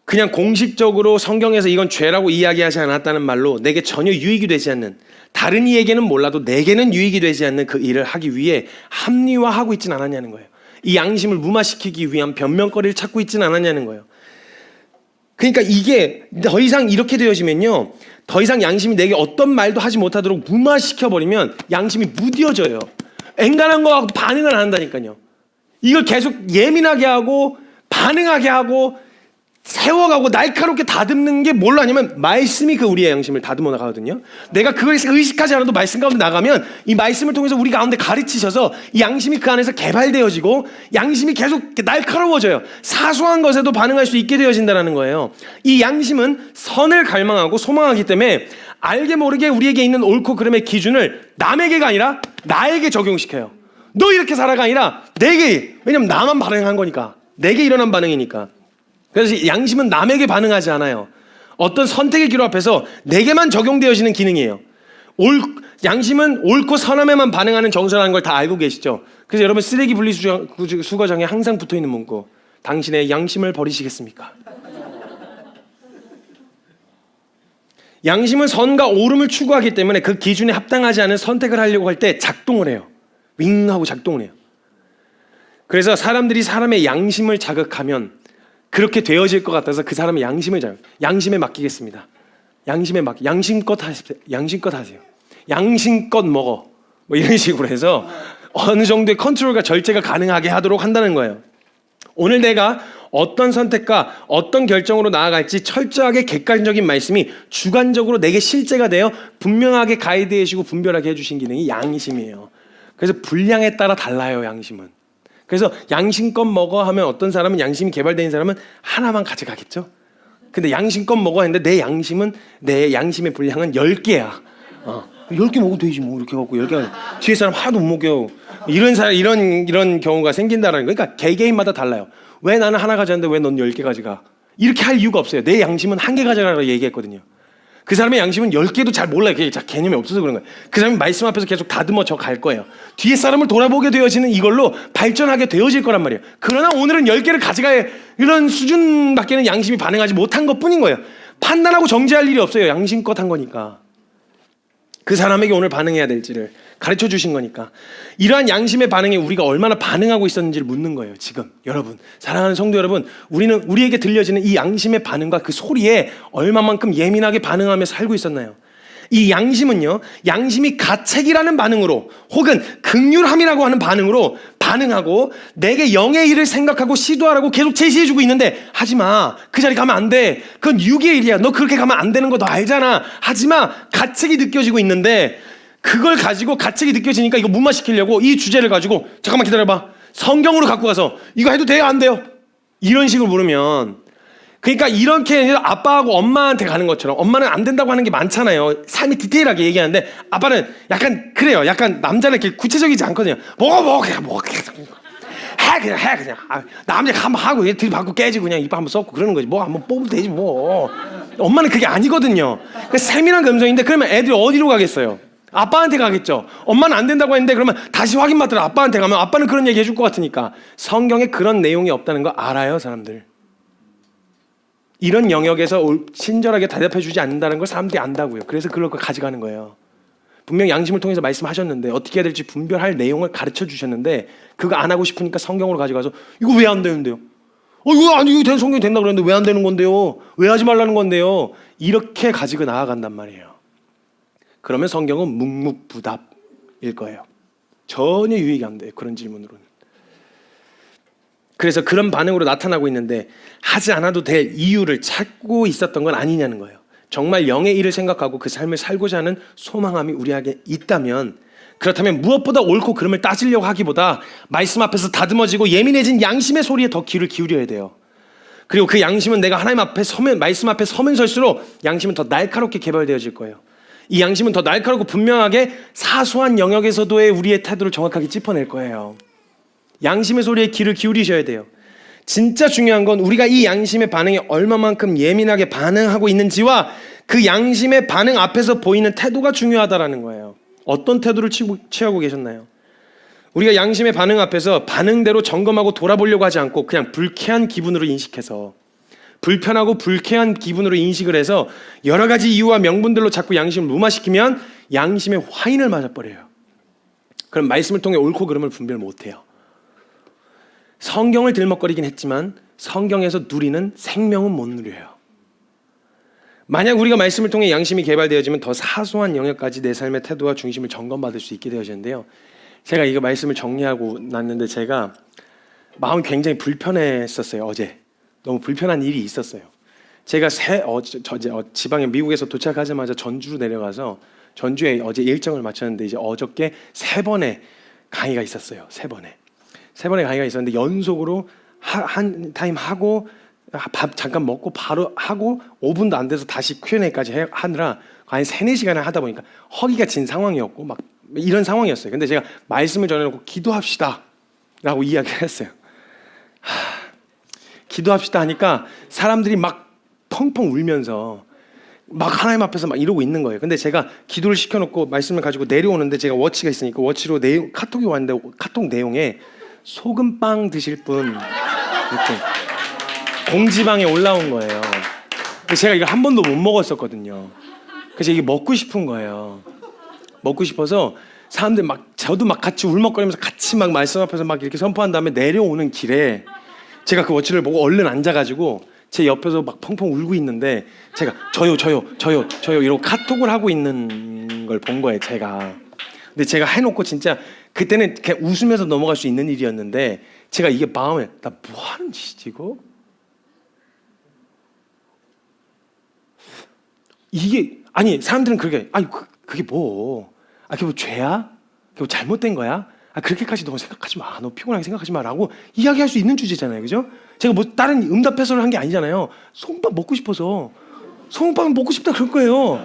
그냥 공식적으로 성경에서 이건 죄라고 이야기하지 않았다는 말로 내게 전혀 유익이 되지 않는, 다른 이에게는 몰라도 내게는 유익이 되지 않는 그 일을 하기 위해 합리화하고 있진 않았냐는 거예요. 이 양심을 무마시키기 위한 변명거리를 찾고 있진 않았냐는 거예요. 그러니까 이게 더 이상 이렇게 되어지면요, 더 이상 양심이 내게 어떤 말도 하지 못하도록 무마시켜버리면 양심이 무뎌져요. 엔간한 거하고 반응을 안 한다니까요. 이걸 계속 예민하게 하고 반응하게 하고 세워가고 날카롭게 다듬는 게 뭘로 하냐면 말씀이 그 우리의 양심을 다듬어 나가거든요. 내가 그걸 의식하지 않아도 말씀 가운데 나가면 이 말씀을 통해서 우리 가운데 가르치셔서 이 양심이 그 안에서 개발되어지고 양심이 계속 날카로워져요. 사소한 것에도 반응할 수 있게 되어진다는 거예요. 이 양심은 선을 갈망하고 소망하기 때문에 알게 모르게 우리에게 있는 옳고 그름의 기준을 남에게가 아니라 나에게 적용시켜요. 너 이렇게 살아가 아니라 내게, 왜냐면 나만 반응한 거니까, 내게 일어난 반응이니까. 그래서 양심은 남에게 반응하지 않아요. 어떤 선택의 기로 앞에서 내게만 적용되어지는 기능이에요. 양심은 옳고 선함에만 반응하는 정서라는 걸 다 알고 계시죠? 그래서 여러분 쓰레기 분리수거장에 항상 붙어있는 문구, 당신의 양심을 버리시겠습니까? 양심은 선과 옳음을 추구하기 때문에 그 기준에 합당하지 않은 선택을 하려고 할 때 작동을 해요. 윙 하고 작동을 해요. 그래서 사람들이 사람의 양심을 자극하면 그렇게 되어질 것 같아서 그 사람의 양심에 맡기겠습니다. 양심껏 하세요. 양심껏 먹어. 뭐 이런 식으로 해서 어느 정도의 컨트롤과 절제가 가능하게 하도록 한다는 거예요. 오늘 내가 어떤 선택과 어떤 결정으로 나아갈지 철저하게 객관적인 말씀이 주관적으로 내게 실제가 되어 분명하게 가이드해 주시고 분별하게 해주신 기능이 양심이에요. 그래서 분량에 따라 달라요, 양심은. 그래서 양심껏 먹어 하면 어떤 사람은 양심이 개발된 사람은 하나만 가져가겠죠. 근데 양심껏 먹어 했는데 내 양심의 분량은 10개야. 10개 먹어도 되지 뭐 이렇게 갖고 10개 뒤에 사람 하나도 못 먹여. 이런 경우가 생긴다는 거예요. 그러니까 개개인마다 달라요. 왜 나는 하나 가져왔는데 왜 넌 10개 가져가? 이렇게 할 이유가 없어요. 내 양심은 1개 가져가라고 얘기했거든요. 그 사람의 양심은 10개도 잘 몰라요. 그게 개념이 없어서 그런 거예요. 그 사람이 말씀 앞에서 계속 다듬어 져 갈 거예요. 뒤에 사람을 돌아보게 되어지는 이걸로 발전하게 되어질 거란 말이에요. 그러나 오늘은 10개를 가져가야 이런 수준밖에는 양심이 반응하지 못한 것뿐인 거예요. 판단하고 정죄할 일이 없어요. 양심껏 한 거니까. 그 사람에게 오늘 반응해야 될지를 가르쳐 주신 거니까. 이러한 양심의 반응에 우리가 얼마나 반응하고 있었는지를 묻는 거예요. 지금 여러분, 사랑하는 성도 여러분, 우리에게 들려지는 이 양심의 반응과 그 소리에 얼마만큼 예민하게 반응하며 살고 있었나요? 이 양심은요, 양심이 가책이라는 반응으로 혹은 긍휼함이라고 하는 반응으로 반응하고 내게 영의 일을 생각하고 시도하라고 계속 제시해주고 있는데 하지마, 그 자리 가면 안 돼, 그건 육의 일이야, 너 그렇게 가면 안 되는 거 너 알잖아, 하지마, 가책이 느껴지고 있는데 그걸 가지고 가책이 느껴지니까 이거 무마시키려고 이 주제를 가지고 잠깐만 기다려봐, 성경으로 갖고 가서 이거 해도 돼요 안 돼요? 이런 식으로 물으면, 그러니까 이렇게 아빠하고 엄마한테 가는 것처럼, 엄마는 안 된다고 하는 게 많잖아요. 삶이 디테일하게 얘기하는데 아빠는 약간 그래요. 약간 남자는 이렇게 구체적이지 않거든요. 그냥 해 그냥. 남자가 한번 하고 들이받고 깨지고 그냥 이빨 한번 썩고 그러는 거지. 뭐 한번 뽑으면 되지 뭐. 엄마는 그게 아니거든요. 그러니까 세밀한 감성인데 그러면 애들이 어디로 가겠어요? 아빠한테 가겠죠. 엄마는 안 된다고 했는데 그러면 다시 확인 받으러 아빠한테 가면 아빠는 그런 얘기 해줄 것 같으니까. 성경에 그런 내용이 없다는 거 알아요, 사람들. 이런 영역에서 친절하게 대답해주지 않는다는 걸 사람들이 안다고요. 그래서 그걸 가져가는 거예요. 분명 양심을 통해서 말씀하셨는데 어떻게 해야 될지 분별할 내용을 가르쳐 주셨는데 그거 안 하고 싶으니까 성경으로 가져가서 이거 왜 안 되는데요? 이거 성경이 된다고 그랬는데 왜 안 되는 건데요? 왜 하지 말라는 건데요? 이렇게 가지고 나아간단 말이에요. 그러면 성경은 묵묵부답일 거예요. 전혀 유익이 안 돼요, 그런 질문으로는. 그래서 그런 반응으로 나타나고 있는데 하지 않아도 될 이유를 찾고 있었던 건 아니냐는 거예요. 정말 영의 일을 생각하고 그 삶을 살고자 하는 소망함이 우리에게 있다면, 그렇다면 무엇보다 옳고 그름을 따지려고 하기보다 말씀 앞에서 다듬어지고 예민해진 양심의 소리에 더 귀를 기울여야 돼요. 그리고 그 양심은 내가 하나님 앞에 서면, 말씀 앞에 서면 설수록 양심은 더 날카롭게 개발되어질 거예요. 이 양심은 더 날카롭고 분명하게 사소한 영역에서도의 우리의 태도를 정확하게 짚어낼 거예요. 양심의 소리에 귀를 기울이셔야 돼요. 진짜 중요한 건 우리가 이 양심의 반응에 얼마만큼 예민하게 반응하고 있는지와 그 양심의 반응 앞에서 보이는 태도가 중요하다라는 거예요. 어떤 태도를 취하고 계셨나요? 우리가 양심의 반응 앞에서 반응대로 점검하고 돌아보려고 하지 않고 그냥 불쾌한 기분으로 인식해서, 불편하고 불쾌한 기분으로 인식을 해서 여러 가지 이유와 명분들로 자꾸 양심을 무마시키면 양심의 화인을 맞아버려요. 그럼 말씀을 통해 옳고 그름을 분별 못해요. 성경을 들먹거리긴 했지만 성경에서 누리는 생명은 못 누려요. 만약 우리가 말씀을 통해 양심이 개발되어지면 더 사소한 영역까지 내 삶의 태도와 중심을 점검받을 수 있게 되어지는데요. 제가 이거 말씀을 정리하고 났는데 제가 마음이 굉장히 불편했었어요. 어제 너무 불편한 일이 있었어요. 제가 지방에 미국에서 도착하자마자 전주로 내려가서 전주에 어제 일정을 마쳤는데 이제 어저께 3번의 강의가 있었어요. 3번의 강의가 있었는데 연속으로 한 타임 하고 밥 잠깐 먹고 바로 하고 5분도 안 돼서 다시 Q&A까지 하느라 한 3-4시간을 하다 보니까 허기가 진 상황이었고 막 이런 상황이었어요. 근데 제가 말씀을 전해놓고 기도합시다 라고 이야기를 했어요. 기도합시다 하니까 사람들이 막 펑펑 울면서 막 하나님 앞에서 막 이러고 있는 거예요. 근데 제가 기도를 시켜놓고 말씀을 가지고 내려오는데 제가 워치가 있으니까 워치로 카톡이 왔는데 카톡 내용에 소금빵 드실 분 이렇게 공지방에 올라온 거예요. 제가 이거 한 번도 못 먹었었거든요. 그래서 이게 먹고 싶은 거예요. 먹고 싶어서 사람들 막 저도 막 같이 울먹거리면서 같이 막 말씀 앞에서 막 이렇게 선포한 다음에 내려오는 길에 제가 그 워치를 보고 얼른 앉아가지고 제 옆에서 막 펑펑 울고 있는데 제가 저요 이러고 카톡을 하고 있는 걸 본 거예요. 제가. 근데 제가 해놓고 진짜 그때는 그냥 웃으면서 넘어갈 수 있는 일이었는데 제가 이게 마음에 나 뭐 하는 짓이지 이거? 이게 아니 사람들은 그렇게 아니 그게 뭐? 그게 뭐 죄야? 그게 뭐 잘못된 거야? 그렇게까지 너 생각하지 마. 너 피곤하게 생각하지 마라고 이야기할 수 있는 주제잖아요, 그죠? 제가 뭐 다른 응답 해설을 한 게 아니잖아요. 소금빵 먹고 싶어서 소금빵 먹고 싶다 그럴 거예요.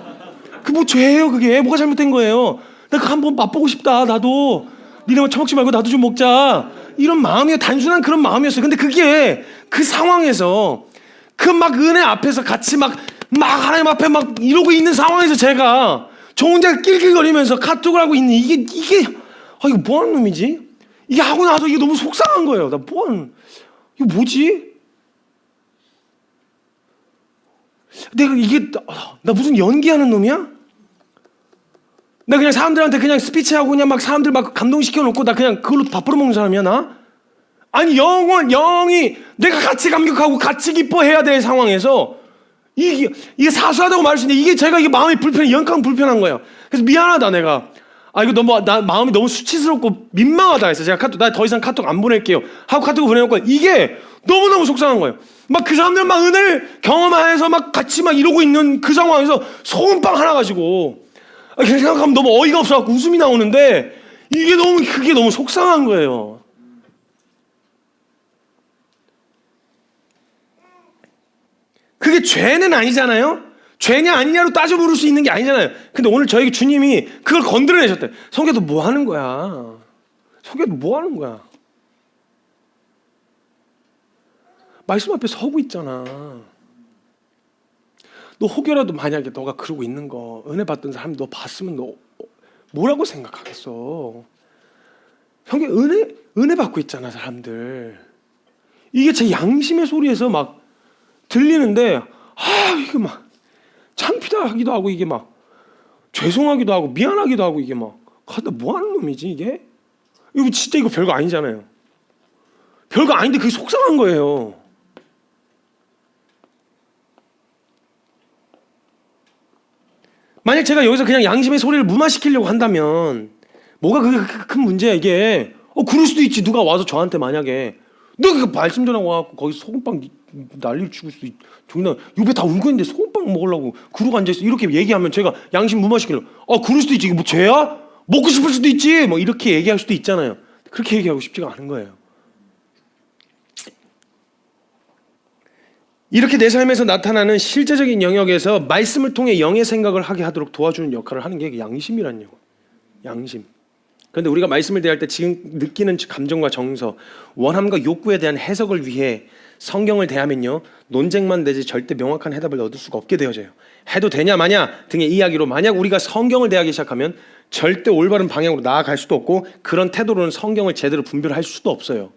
그 뭐 죄예요, 그게 뭐가 잘못된 거예요? 나 그거 한번 맛보고 싶다. 나도 니네만 처먹지 말고 나도 좀 먹자. 이런 마음이에요. 단순한 그런 마음이었어요. 근데 그게 그 상황에서 그 막 은혜 앞에서 같이 막 하나님 앞에 막 이러고 있는 상황에서 제가 저 혼자 낄낄거리면서 카톡을 하고 있는 이게 이거 뭐 하는 놈이지? 이게 하고 나서 이게 너무 속상한 거예요. 나 뭐 하는 이거 뭐지? 내가 이게 나 무슨 연기하는 놈이야? 나 그냥 사람들한테 그냥 스피치하고 그냥 막 사람들 막 감동시켜 놓고 나 그냥 그걸로 밥 벌어먹는 사람이야 나? 아니 영이 내가 같이 감격하고 같이 기뻐해야 될 상황에서 이게 사소하다고 말할 수 있는데 이게 제가 이게 마음이 불편해 영감 불편한 거예요. 그래서 미안하다 내가 이거 너무 나 마음이 너무 수치스럽고 민망하다 해서 제가 나 더 이상 카톡 안 보낼게요 하고 카톡을 보내놓고 이게 너무너무 속상한 거예요. 막 그 사람들 막 은혜를 경험하면서 막 같이 막 이러고 있는 그 상황에서 소금빵 하나 가지고 생각하면 너무 어이가 없어갖고 웃음이 나오는데 그게 너무 속상한 거예요. 그게 죄는 아니잖아요. 죄냐 아니냐로 따져 물을 수 있는 게 아니잖아요. 근데 오늘 저에게 주님이 그걸 건드려내셨대. 성규야 너 뭐 하는 거야? 성규야 너 뭐 하는 거야? 말씀 앞에 서고 있잖아. 너 혹여라도 만약에 너가 그러고 있는 거 은혜 받던 사람 너 봤으면 너 뭐라고 생각하겠어? 성규 은혜 받고 있잖아 사람들. 이게 제 양심의 소리에서 막 들리는데 이게 막 창피다 하기도 하고 이게 막 죄송하기도 하고 미안하기도 하고 이게 막 나 뭐 하는 놈이지 이게? 이거 진짜 이거 별거 아니잖아요. 별거 아닌데 그게 속상한 거예요. 만약 제가 여기서 그냥 양심의 소리를 무마시키려고 한다면 뭐가 그게 큰 문제야 이게? 그럴 수도 있지. 누가 와서 저한테 만약에 너 그 말씀 전하고 와갖고 거기 소금빵 난리를 치고 있어. 종이나 옆에 다 울고 있는데 소금빵 먹으려고 그러고 앉아있어. 이렇게 얘기하면 제가 양심 무마시키려. 그럴 수도 있지. 이게 뭐 죄야? 먹고 싶을 수도 있지. 뭐 이렇게 얘기할 수도 있잖아요. 그렇게 얘기하고 싶지가 않은 거예요. 이렇게 내 삶에서 나타나는 실제적인 영역에서 말씀을 통해 영의 생각을 하게 하도록 도와주는 역할을 하는 게 양심이라는 거. 양심. 그런데 우리가 말씀을 대할 때 지금 느끼는 감정과 정서, 원함과 욕구에 대한 해석을 위해 성경을 대하면요, 논쟁만 되지 절대 명확한 해답을 얻을 수가 없게 되어져요. 해도 되냐 마냐 등의 이야기로 만약 우리가 성경을 대하기 시작하면 절대 올바른 방향으로 나아갈 수도 없고 그런 태도로는 성경을 제대로 분별할 수도 없어요.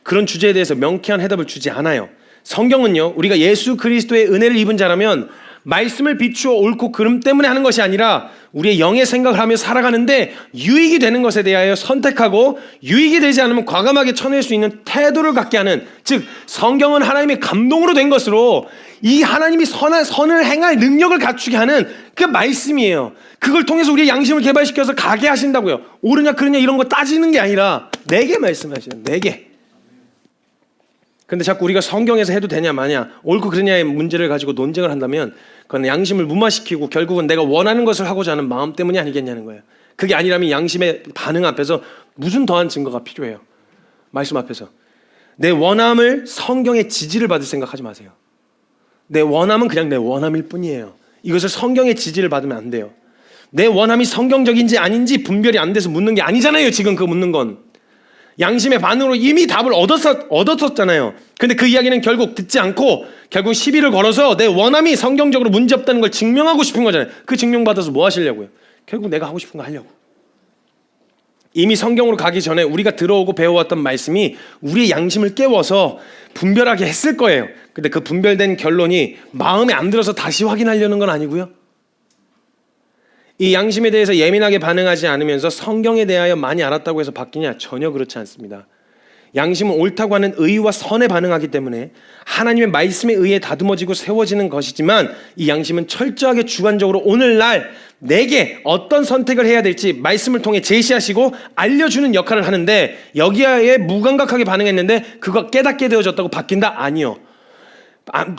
그런 주제에 대해서 명쾌한 해답을 주지 않아요. 성경은요, 우리가 예수 그리스도의 은혜를 입은 자라면 말씀을 비추어 옳고 그름 때문에 하는 것이 아니라 우리의 영의 생각을 하며 살아가는데 유익이 되는 것에 대하여 선택하고 유익이 되지 않으면 과감하게 쳐낼 수 있는 태도를 갖게 하는, 즉 성경은 하나님의 감동으로 된 것으로 이 하나님이 선을 행할 능력을 갖추게 하는 그 말씀이에요. 그걸 통해서 우리의 양심을 개발시켜서 가게 하신다고요. 옳으냐 그르냐 이런 거 따지는 게 아니라 내게 말씀하시는, 내게. 근데 자꾸 우리가 성경에서 해도 되냐 마냐 옳고 그르냐의 문제를 가지고 논쟁을 한다면 그건 양심을 무마시키고 결국은 내가 원하는 것을 하고자 하는 마음 때문이 아니겠냐는 거예요. 그게 아니라면 양심의 반응 앞에서 무슨 더한 증거가 필요해요. 말씀 앞에서 내 원함을 성경의 지지를 받을 생각하지 마세요. 내 원함은 그냥 내 원함일 뿐이에요. 이것을 성경의 지지를 받으면 안 돼요. 내 원함이 성경적인지 아닌지 분별이 안 돼서 묻는 게 아니잖아요. 지금 그 묻는 건 양심의 반응으로 이미 답을 얻었었잖아요. 근데 그 이야기는 결국 듣지 않고 결국 시비를 걸어서 내 원함이 성경적으로 문제없다는 걸 증명하고 싶은 거잖아요. 그 증명받아서 뭐 하시려고요? 결국 내가 하고 싶은 거 하려고. 이미 성경으로 가기 전에 우리가 들어오고 배워왔던 말씀이 우리의 양심을 깨워서 분별하게 했을 거예요. 근데 그 분별된 결론이 마음에 안 들어서 다시 확인하려는 건 아니고요. 이 양심에 대해서 예민하게 반응하지 않으면서 성경에 대하여 많이 알았다고 해서 바뀌냐? 전혀 그렇지 않습니다. 양심은 옳다고 하는 의와 선에 반응하기 때문에 하나님의 말씀에 의해 다듬어지고 세워지는 것이지만 이 양심은 철저하게 주관적으로 오늘날 내게 어떤 선택을 해야 될지 말씀을 통해 제시하시고 알려주는 역할을 하는데 여기에 무감각하게 반응했는데 그거 깨닫게 되어졌다고 바뀐다? 아니요.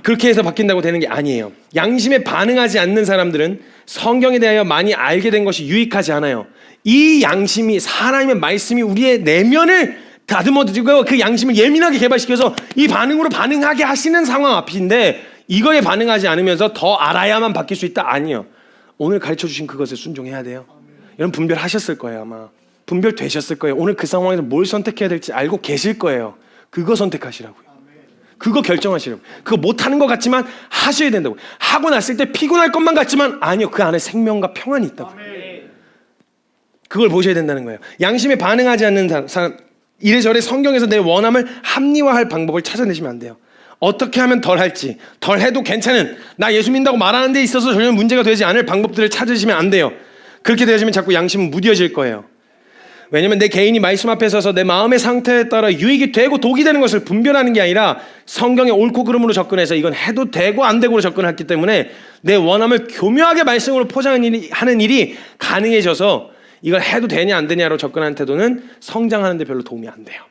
그렇게 해서 바뀐다고 되는 게 아니에요. 양심에 반응하지 않는 사람들은 성경에 대하여 많이 알게 된 것이 유익하지 않아요. 이 양심이 하나님의 말씀이 우리의 내면을 다듬어지고 그 양심을 예민하게 개발시켜서 이 반응으로 반응하게 하시는 상황 앞인데 이거에 반응하지 않으면서 더 알아야만 바뀔 수 있다? 아니요. 오늘 가르쳐 주신 그것에 순종해야 돼요. 여러분 분별하셨을 거예요. 아마 분별되셨을 거예요. 오늘 그 상황에서 뭘 선택해야 될지 알고 계실 거예요. 그거 선택하시라고요. 그거 결정하시라고. 그거 못하는 것 같지만 하셔야 된다고. 하고 났을 때 피곤할 것만 같지만 아니요. 그 안에 생명과 평안이 있다고. 그걸 보셔야 된다는 거예요. 양심에 반응하지 않는 사람, 이래저래 성경에서 내 원함을 합리화할 방법을 찾아내시면 안 돼요. 어떻게 하면 덜 할지, 덜 해도 괜찮은, 나 예수 믿는다고 말하는 데 있어서 전혀 문제가 되지 않을 방법들을 찾으시면 안 돼요. 그렇게 되어지면 자꾸 양심은 무뎌질 거예요. 왜냐하면 내 개인이 말씀 앞에 서서 내 마음의 상태에 따라 유익이 되고 독이 되는 것을 분별하는 게 아니라 성경의 옳고 그름으로 접근해서 이건 해도 되고 안 되고로 접근했기 때문에 내 원함을 교묘하게 말씀으로 포장하는 일이 가능해져서 이걸 해도 되냐 안 되냐로 접근하는 태도는 성장하는 데 별로 도움이 안 돼요.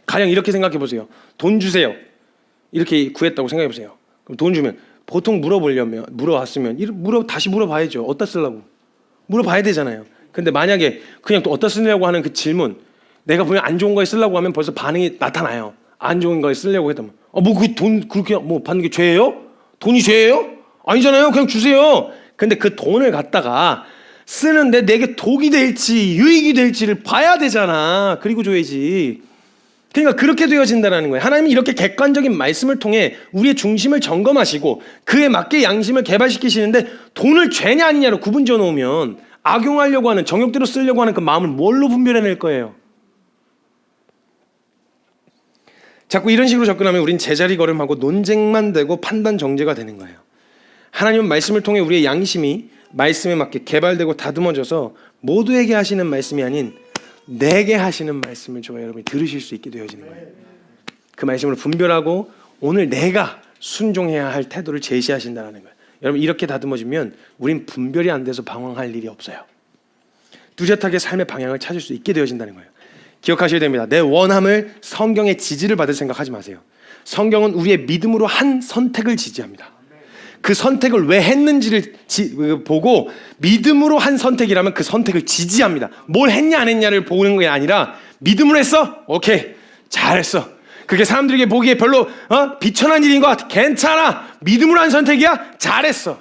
가령 이렇게 생각해 보세요. 돈 주세요. 이렇게 구했다고 생각해 보세요. 그럼 돈 주면 보통 물어왔으면 다시 물어봐야죠. 어디다 쓰려고 물어봐야 되잖아요. 근데 만약에 그냥 또 어디다 쓰려고 하는 그 질문, 내가 보면 안 좋은 거에 쓰려고 하면 벌써 반응이 나타나요. 안 좋은 거에 쓰려고 했다면 뭐 그 돈 그렇게 뭐 받는 게 죄예요? 돈이 죄예요? 아니잖아요. 그냥 주세요. 근데 그 돈을 갖다가 쓰는데 내게 독이 될지 유익이 될지를 봐야 되잖아. 그리고 줘야지. 그러니까 그렇게 되어진다는 거예요. 하나님이 이렇게 객관적인 말씀을 통해 우리의 중심을 점검하시고 그에 맞게 양심을 개발시키시는데 돈을 죄냐 아니냐로 구분지어 놓으면 악용하려고 하는, 정욕대로 쓰려고 하는 그 마음을 뭘로 분별해낼 거예요? 자꾸 이런 식으로 접근하면 우린 제자리 걸음하고 논쟁만 되고 판단 정죄가 되는 거예요. 하나님은 말씀을 통해 우리의 양심이 말씀에 맞게 개발되고 다듬어져서 모두에게 하시는 말씀이 아닌 내게 하시는 말씀을 저와 여러분이 들으실 수 있게 되어지는 거예요. 그 말씀을 분별하고 오늘 내가 순종해야 할 태도를 제시하신다는 거예요. 여러분 이렇게 다듬어지면 우린 분별이 안 돼서 방황할 일이 없어요. 뚜렷하게 삶의 방향을 찾을 수 있게 되어진다는 거예요. 기억하셔야 됩니다. 내 원함을 성경의 지지를 받을 생각하지 마세요. 성경은 우리의 믿음으로 한 선택을 지지합니다. 그 선택을 왜 했는지를 보고 믿음으로 한 선택이라면 그 선택을 지지합니다. 뭘 했냐 안 했냐를 보는 게 아니라 믿음으로 했어? 오케이, 잘했어. 그게 사람들에게 보기에 별로 비천한 일인 것 같아. 괜찮아. 믿음으로 한 선택이야? 잘했어.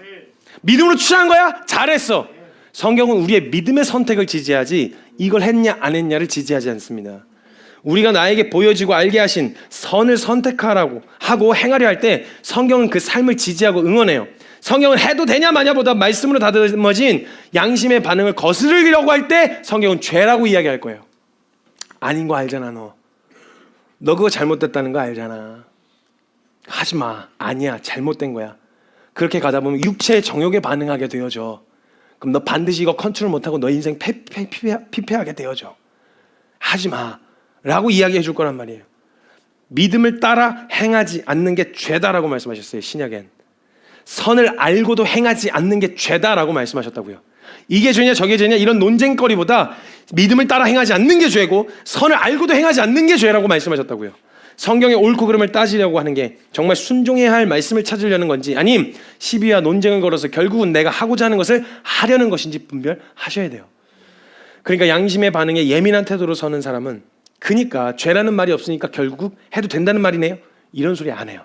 믿음으로 취한 거야? 잘했어. 성경은 우리의 믿음의 선택을 지지하지 이걸 했냐 안 했냐를 지지하지 않습니다. 우리가 나에게 보여지고 알게 하신 선을 선택하라고 하고 행하려 할 때 성경은 그 삶을 지지하고 응원해요. 성경은 해도 되냐 마냐보다 말씀으로 다듬어진 양심의 반응을 거스르려고 할 때 성경은 죄라고 이야기할 거예요. 아닌 거 알잖아. 너 그거 잘못됐다는 거 알잖아. 하지 마. 아니야. 잘못된 거야. 그렇게 가다 보면 육체의 정욕에 반응하게 되어져. 그럼 너 반드시 이거 컨트롤 못하고 너 인생 피폐하게 되어져. 하지 마 라고 이야기해 줄 거란 말이에요. 믿음을 따라 행하지 않는 게 죄다라고 말씀하셨어요. 신약엔 선을 알고도 행하지 않는 게 죄다라고 말씀하셨다고요. 이게 죄냐 저게 죄냐 이런 논쟁거리보다 믿음을 따라 행하지 않는 게 죄고 선을 알고도 행하지 않는 게 죄라고 말씀하셨다고요. 성경의 옳고 그름을 따지려고 하는 게 정말 순종해야 할 말씀을 찾으려는 건지 아님 시비와 논쟁을 걸어서 결국은 내가 하고자 하는 것을 하려는 것인지 분별하셔야 돼요. 그러니까 양심의 반응에 예민한 태도로 서는 사람은 그러니까 죄라는 말이 없으니까 결국 해도 된다는 말이네요. 이런 소리 안 해요.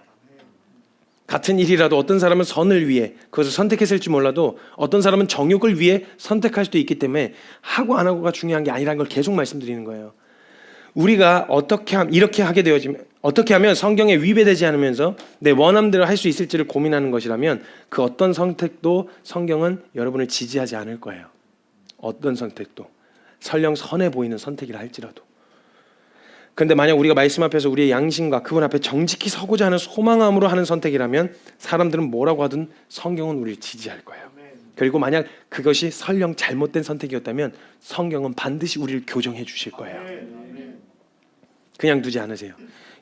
같은 일이라도 어떤 사람은 선을 위해 그것을 선택했을지 몰라도 어떤 사람은 정욕을 위해 선택할 수도 있기 때문에 하고 안 하고가 중요한 게 아니라는 걸 계속 말씀드리는 거예요. 우리가 이렇게 하게 되어지면 어떻게 하면 성경에 위배되지 않으면서 내 원함대로 할 수 있을지를 고민하는 것이라면 그 어떤 선택도 성경은 여러분을 지지하지 않을 거예요. 어떤 선택도 설령 선해 보이는 선택이라 할지라도. 그런데 만약 우리가 말씀 앞에서 우리의 양심과 그분 앞에 정직히 서고자 하는 소망함으로 하는 선택이라면 사람들은 뭐라고 하든 성경은 우리를 지지할 거예요. 그리고 만약 그것이 설령 잘못된 선택이었다면 성경은 반드시 우리를 교정해 주실 거예요. 그냥 두지 않으세요.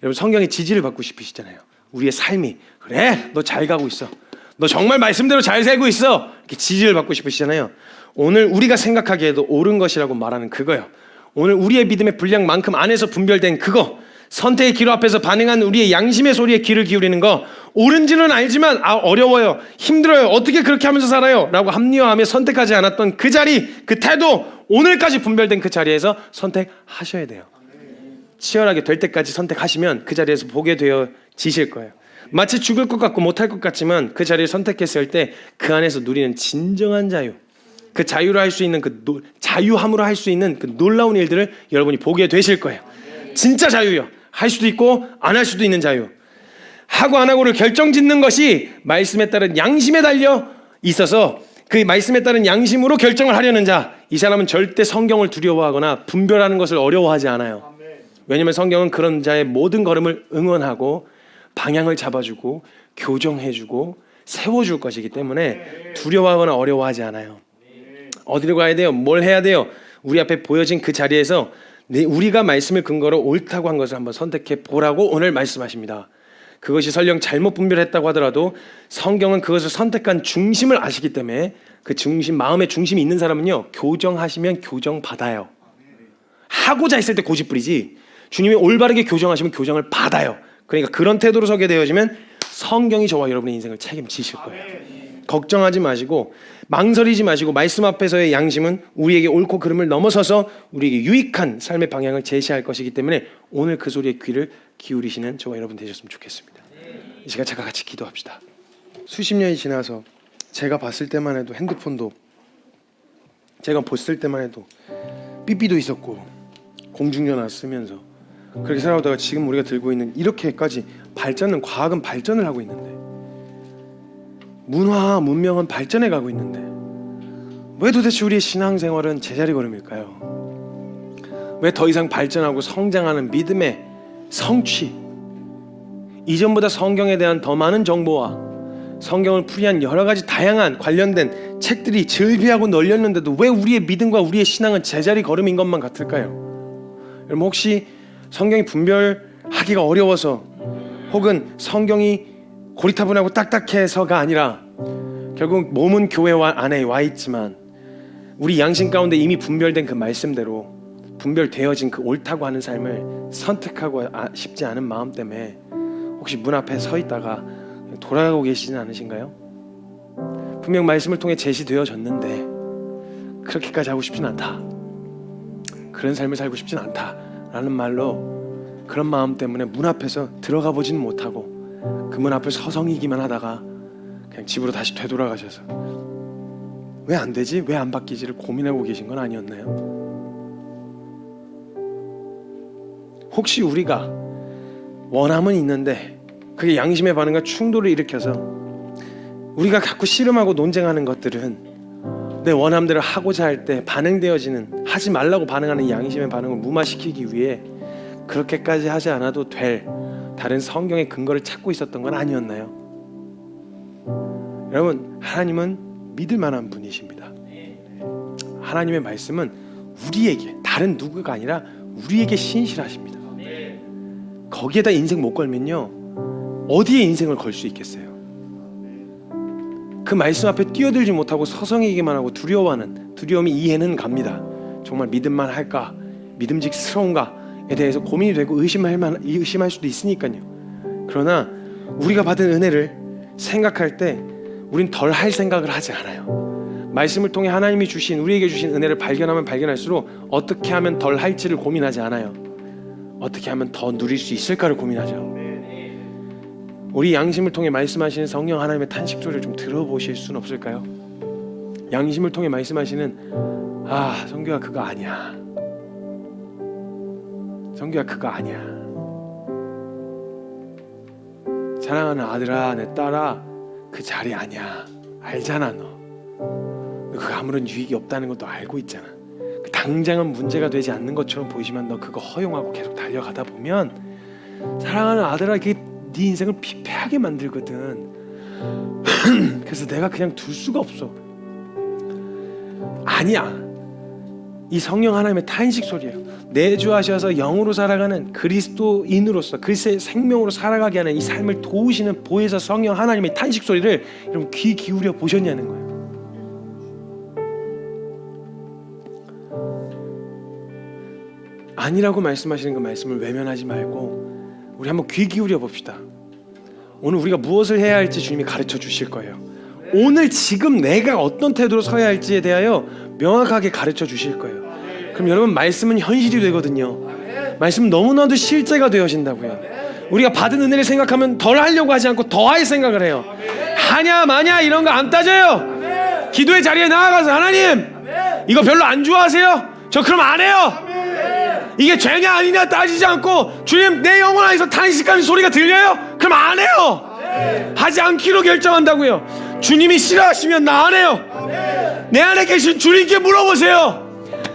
여러분 성경의 지지를 받고 싶으시잖아요. 우리의 삶이 그래 너 잘 가고 있어. 너 정말 말씀대로 잘 살고 있어. 이렇게 지지를 받고 싶으시잖아요. 오늘 우리가 생각하기에도 옳은 것이라고 말하는 그거예요. 오늘 우리의 믿음의 분량만큼 안에서 분별된 그거 선택의 기로 앞에서 반응한 우리의 양심의 소리에 귀를 기울이는 거 옳은지는 알지만 어려워요. 힘들어요. 어떻게 그렇게 하면서 살아요? 라고 합리화하며 선택하지 않았던 그 자리 그 태도 오늘까지 분별된 그 자리에서 선택하셔야 돼요. 치열하게 될 때까지 선택하시면 그 자리에서 보게 되어지실 거예요. 마치 죽을 것 같고 못할 것 같지만 그 자리를 선택했을 때 그 안에서 누리는 진정한 자유 그 자유로 할 수 있는 자유함으로 할 수 있는 그 놀라운 일들을 여러분이 보게 되실 거예요. 진짜 자유요. 할 수도 있고 안 할 수도 있는 자유. 하고 안 하고를 결정짓는 것이 말씀에 따른 양심에 달려 있어서 그 말씀에 따른 양심으로 결정을 하려는 자, 이 사람은 절대 성경을 두려워하거나 분별하는 것을 어려워하지 않아요. 왜냐하면 성경은 그런 자의 모든 걸음을 응원하고 방향을 잡아주고 교정해주고 세워줄 것이기 때문에 두려워하거나 어려워하지 않아요. 어디로 가야 돼요? 뭘 해야 돼요? 우리 앞에 보여진 그 자리에서 우리가 말씀을 근거로 옳다고 한 것을 한번 선택해 보라고 오늘 말씀하십니다. 그것이 설령 잘못 분별했다고 하더라도 성경은 그것을 선택한 중심을 아시기 때문에 그 중심, 마음의 중심이 있는 사람은요 교정하시면 교정받아요. 하고자 했을 때 고집 부리지 주님이 올바르게 교정하시면 교정을 받아요. 그러니까 그런 태도로 서게 되어지면 성경이 저와 여러분의 인생을 책임지실 거예요. 걱정하지 마시고 망설이지 마시고 말씀 앞에서의 양심은 우리에게 옳고 그름을 넘어서서 우리에게 유익한 삶의 방향을 제시할 것이기 때문에 오늘 그 소리에 귀를 기울이시는 저와 여러분 되셨으면 좋겠습니다. 이 시간 잠깐 같이 기도합시다. 수십 년이 지나서 제가 봤을 때만 해도 핸드폰도 제가 봤을 때만 해도 삐삐도 있었고 공중전화 쓰면서 그렇게 살아오다가 지금 우리가 들고 있는 이렇게까지 과학은 발전을 하고 있는데 문화, 문명은 발전해 가고 있는데 왜 도대체 우리의 신앙생활은 제자리 걸음일까요? 왜 더 이상 발전하고 성장하는 믿음의 성취 이전보다 성경에 대한 더 많은 정보와 성경을 풀이한 여러 가지 다양한 관련된 책들이 즐비하고 널렸는데도 왜 우리의 믿음과 우리의 신앙은 제자리 걸음인 것만 같을까요? 여러분 혹시 성경이 분별하기가 어려워서 혹은 성경이 고리타분하고 딱딱해서가 아니라 결국 몸은 교회 안에 와 있지만 우리 양심 가운데 이미 분별된 그 말씀대로 분별되어진 그 옳다고 하는 삶을 선택하고 싶지 않은 마음 때문에 혹시 문 앞에 서 있다가 돌아가고 계시진 않으신가요? 분명 말씀을 통해 제시되어졌는데 그렇게까지 하고 싶진 않다, 그런 삶을 살고 싶진 않다 라는 말로 그런 마음 때문에 문 앞에서 들어가 보지는 못하고 그 문 앞을 서성이기만 하다가 그냥 집으로 다시 되돌아가셔서 왜 안 되지? 왜 안 바뀌지를 고민하고 계신 건 아니었나요? 혹시 우리가 원함은 있는데 그게 양심의 반응과 충돌을 일으켜서 우리가 자꾸 씨름하고 논쟁하는 것들은 내 원함대로 하고자 할 때 반응되어지는, 하지 말라고 반응하는 양심의 반응을 무마시키기 위해 그렇게까지 하지 않아도 될 다른 성경의 근거를 찾고 있었던 건 아니었나요? 여러분, 하나님은 믿을 만한 분이십니다. 하나님의 말씀은 우리에게, 다른 누구가 아니라 우리에게 신실하십니다. 거기에다 인생 못 걸면요, 어디에 인생을 걸 수 있겠어요? 그 말씀 앞에 뛰어들지 못하고 서성이기만 하고 두려워하는, 두려움이 이해는 갑니다. 정말 믿음만 할까, 믿음직스러운가에 대해서 고민이 되고 의심할 수도 있으니까요. 그러나 우리가 받은 은혜를 생각할 때 우린 덜 할 생각을 하지 않아요. 말씀을 통해 하나님이 주신, 우리에게 주신 은혜를 발견하면 발견할수록 어떻게 하면 덜 할지를 고민하지 않아요. 어떻게 하면 더 누릴 수 있을까를 고민하죠. 우리 양심을 통해 말씀하시는 성령 하나님의 탄식 소리를 좀 들어보실 수는 없을까요? 양심을 통해 말씀하시는, 아, 성규야 그거 아니야, 성규야 그거 아니야, 사랑하는 아들아, 내 딸아, 그 자리 아니야, 알잖아, 너 그거 아무런 유익이 없다는 것도 알고 있잖아. 당장은 문제가 되지 않는 것처럼 보이지만 너 그거 허용하고 계속 달려가다 보면 사랑하는 아들아, 그게 네 인생을 피폐하게 만들거든. 그래서 내가 그냥 둘 수가 없어. 아니야, 이 성령 하나님의 탄식 소리예요. 내주하셔서 영으로 살아가는 그리스도인으로서 그리스도의 생명으로 살아가게 하는 이 삶을 도우시는 보혜사 성령 하나님의 탄식 소리를 여러분 귀 기울여 보셨냐는 거예요. 아니라고 말씀하시는 그 말씀을 외면하지 말고 우리 한번 귀 기울여 봅시다. 오늘 우리가 무엇을 해야 할지 주님이 가르쳐 주실 거예요. 오늘 지금 내가 어떤 태도로 서야 할지에 대하여 명확하게 가르쳐 주실 거예요. 그럼 여러분, 말씀은 현실이 되거든요. 말씀은 너무나도 실제가 되어진다고요. 우리가 받은 은혜를 생각하면 덜 하려고 하지 않고 더 할 생각을 해요. 하냐 마냐 이런 거 안 따져요. 기도의 자리에 나아가서 하나님 이거 별로 안 좋아하세요? 저 그럼 안 해요. 이게 죄냐 아니냐 따지지 않고 주님 내 영혼 안에서 탄식하는 소리가 들려요? 그럼 안 해요. 하지 않기로 결정한다고요. 주님이 싫어하시면 나 안 해요. 내 안에 계신 주님께 물어보세요.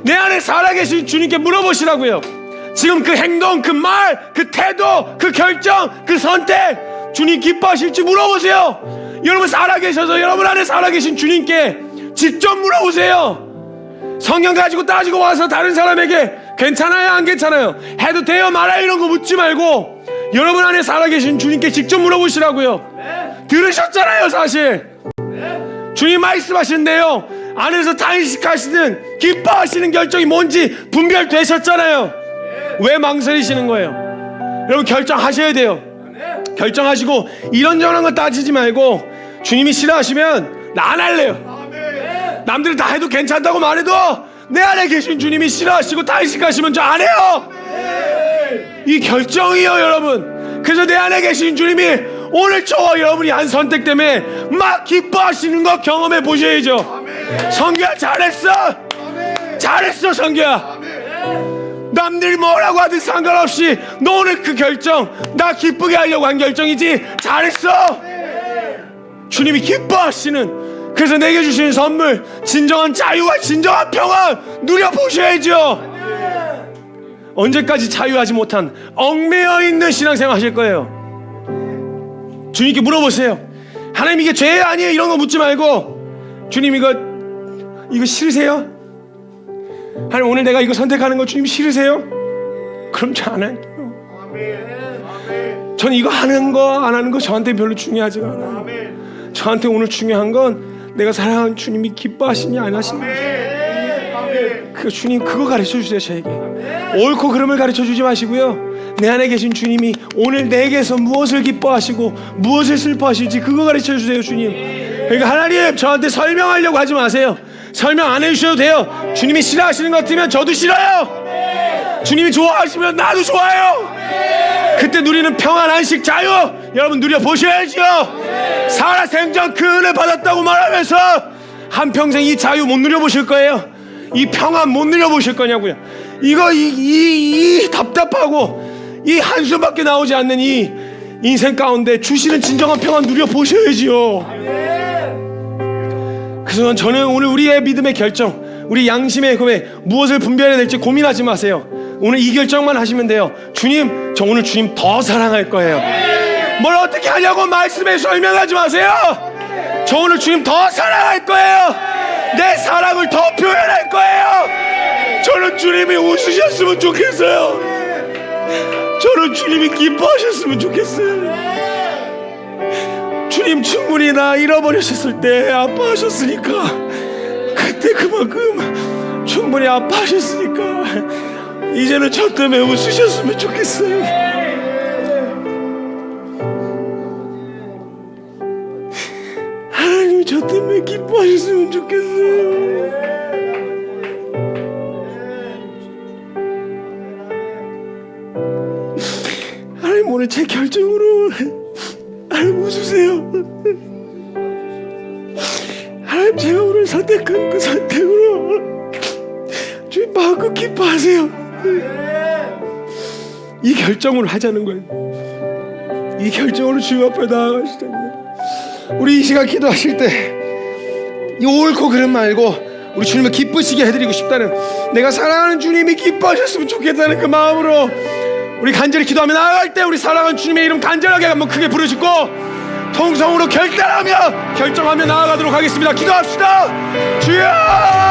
내 안에 살아계신 주님께 물어보시라고요. 지금 그 행동, 그 말, 그 태도, 그 결정, 그 선택 주님 기뻐하실지 물어보세요. 여러분 살아계셔서 여러분 안에 살아계신 주님께 직접 물어보세요. 성경 가지고 따지고 와서 다른 사람에게 괜찮아요 안 괜찮아요 해도 돼요 말아요 이런 거 묻지 말고 여러분 안에 살아계신 주님께 직접 물어보시라고요. 들으셨잖아요. 사실 주님 말씀하신대요. 안에서 탄식하시는 기뻐하시는 결정이 뭔지 분별되셨잖아요. 왜 망설이시는 거예요? 여러분 결정하셔야 돼요. 결정하시고 이런저런 거 따지지 말고 주님이 싫어하시면 나 안 할래요. 남들이 다 해도 괜찮다고 말해도 내 안에 계신 주님이 싫어하시고 탄식하시면 저 안 해요. 이 결정이요 여러분. 그래서 내 안에 계신 주님이 오늘 저와 여러분이 한 선택 때문에 막 기뻐하시는 거 경험해 보셔야죠. 성규야 잘했어. 잘했어 성규야. 남들이 뭐라고 하든 상관없이 너 오늘 그 결정 나 기쁘게 하려고 한 결정이지. 잘했어. 주님이 기뻐하시는, 그래서 내게 주시는 선물 진정한 자유와 진정한 평안 누려보셔야죠. 언제까지 자유하지 못한 얽매여 있는 신앙생활 하실 거예요? 주님께 물어보세요. 하나님 이게 죄 아니에요 이런 거 묻지 말고 주님 이거 싫으세요? 하나님 오늘 내가 이거 선택하는 거 주님 싫으세요? 그럼 저 안 할게요. 저는 이거 하는 거 안 하는 거 저한테 별로 중요하지 않아요. 저한테 오늘 중요한 건 내가 사랑하는 주님이 기뻐하시냐 안 하시냐. 그 주님 그거 가르쳐 주세요. 저에게 옳고 그름을 가르쳐 주지 마시고요, 내 안에 계신 주님이 오늘 내게서 무엇을 기뻐하시고 무엇을 슬퍼하실지 그거 가르쳐 주세요. 주님, 그러니까 하나님 저한테 설명하려고 하지 마세요. 설명 안 해주셔도 돼요. 주님이 싫어하시는 것 같으면 저도 싫어요. 주님이 좋아하시면 나도 좋아요. 그때 누리는 평안, 안식, 자유 여러분 누려보셔야죠. 살아생전 그 은혜 받았다고 말하면서 한평생 이 자유 못 누려보실 거예요. 이 평안 못 누려보실 거냐고요. 이거 이 답답하고 이 한숨밖에 나오지 않는 이 인생 가운데 주시는 진정한 평안 누려보셔야지요. 그래서 저는 오늘 우리의 믿음의 결정, 우리 양심의 고백, 무엇을 분별해야 될지 고민하지 마세요. 오늘 이 결정만 하시면 돼요. 주님, 저 오늘 주님 더 사랑할 거예요. 뭘 어떻게 하냐고 말씀에 설명하지 마세요. 저 오늘 주님 더 사랑할 거예요. 내 사랑을 더 표현할 거예요. 저는 주님이 웃으셨으면 좋겠어요. 저는 주님이 기뻐하셨으면 좋겠어요. 주님 충분히 나 잃어버리셨을 때 아파하셨으니까, 그때 그만큼 충분히 아파하셨으니까 이제는 저 때문에 웃으셨으면 좋겠어요. 하나님 저 때문에 기뻐하셨으면 좋겠어요. 하나님 오늘 제 결정으로 하나님 웃으세요. 하나님 제가 오늘 선택한 그 선택으로 주님 마음껏 기뻐하세요. 이 결정을 하자는 거예요. 이 결정으로 주님 앞에 나아가시자는 거예요. 우리 이 시간 기도하실 때 이 옳고 그름 말고 우리 주님을 기쁘시게 해드리고 싶다는, 내가 사랑하는 주님이 기뻐하셨으면 좋겠다는 그 마음으로 우리 간절히 기도하며 나아갈 때 우리 사랑하는 주님의 이름 간절하게 한번 크게 부르시고 통성으로 결단하며 결정하며 나아가도록 하겠습니다. 기도합시다. 주여!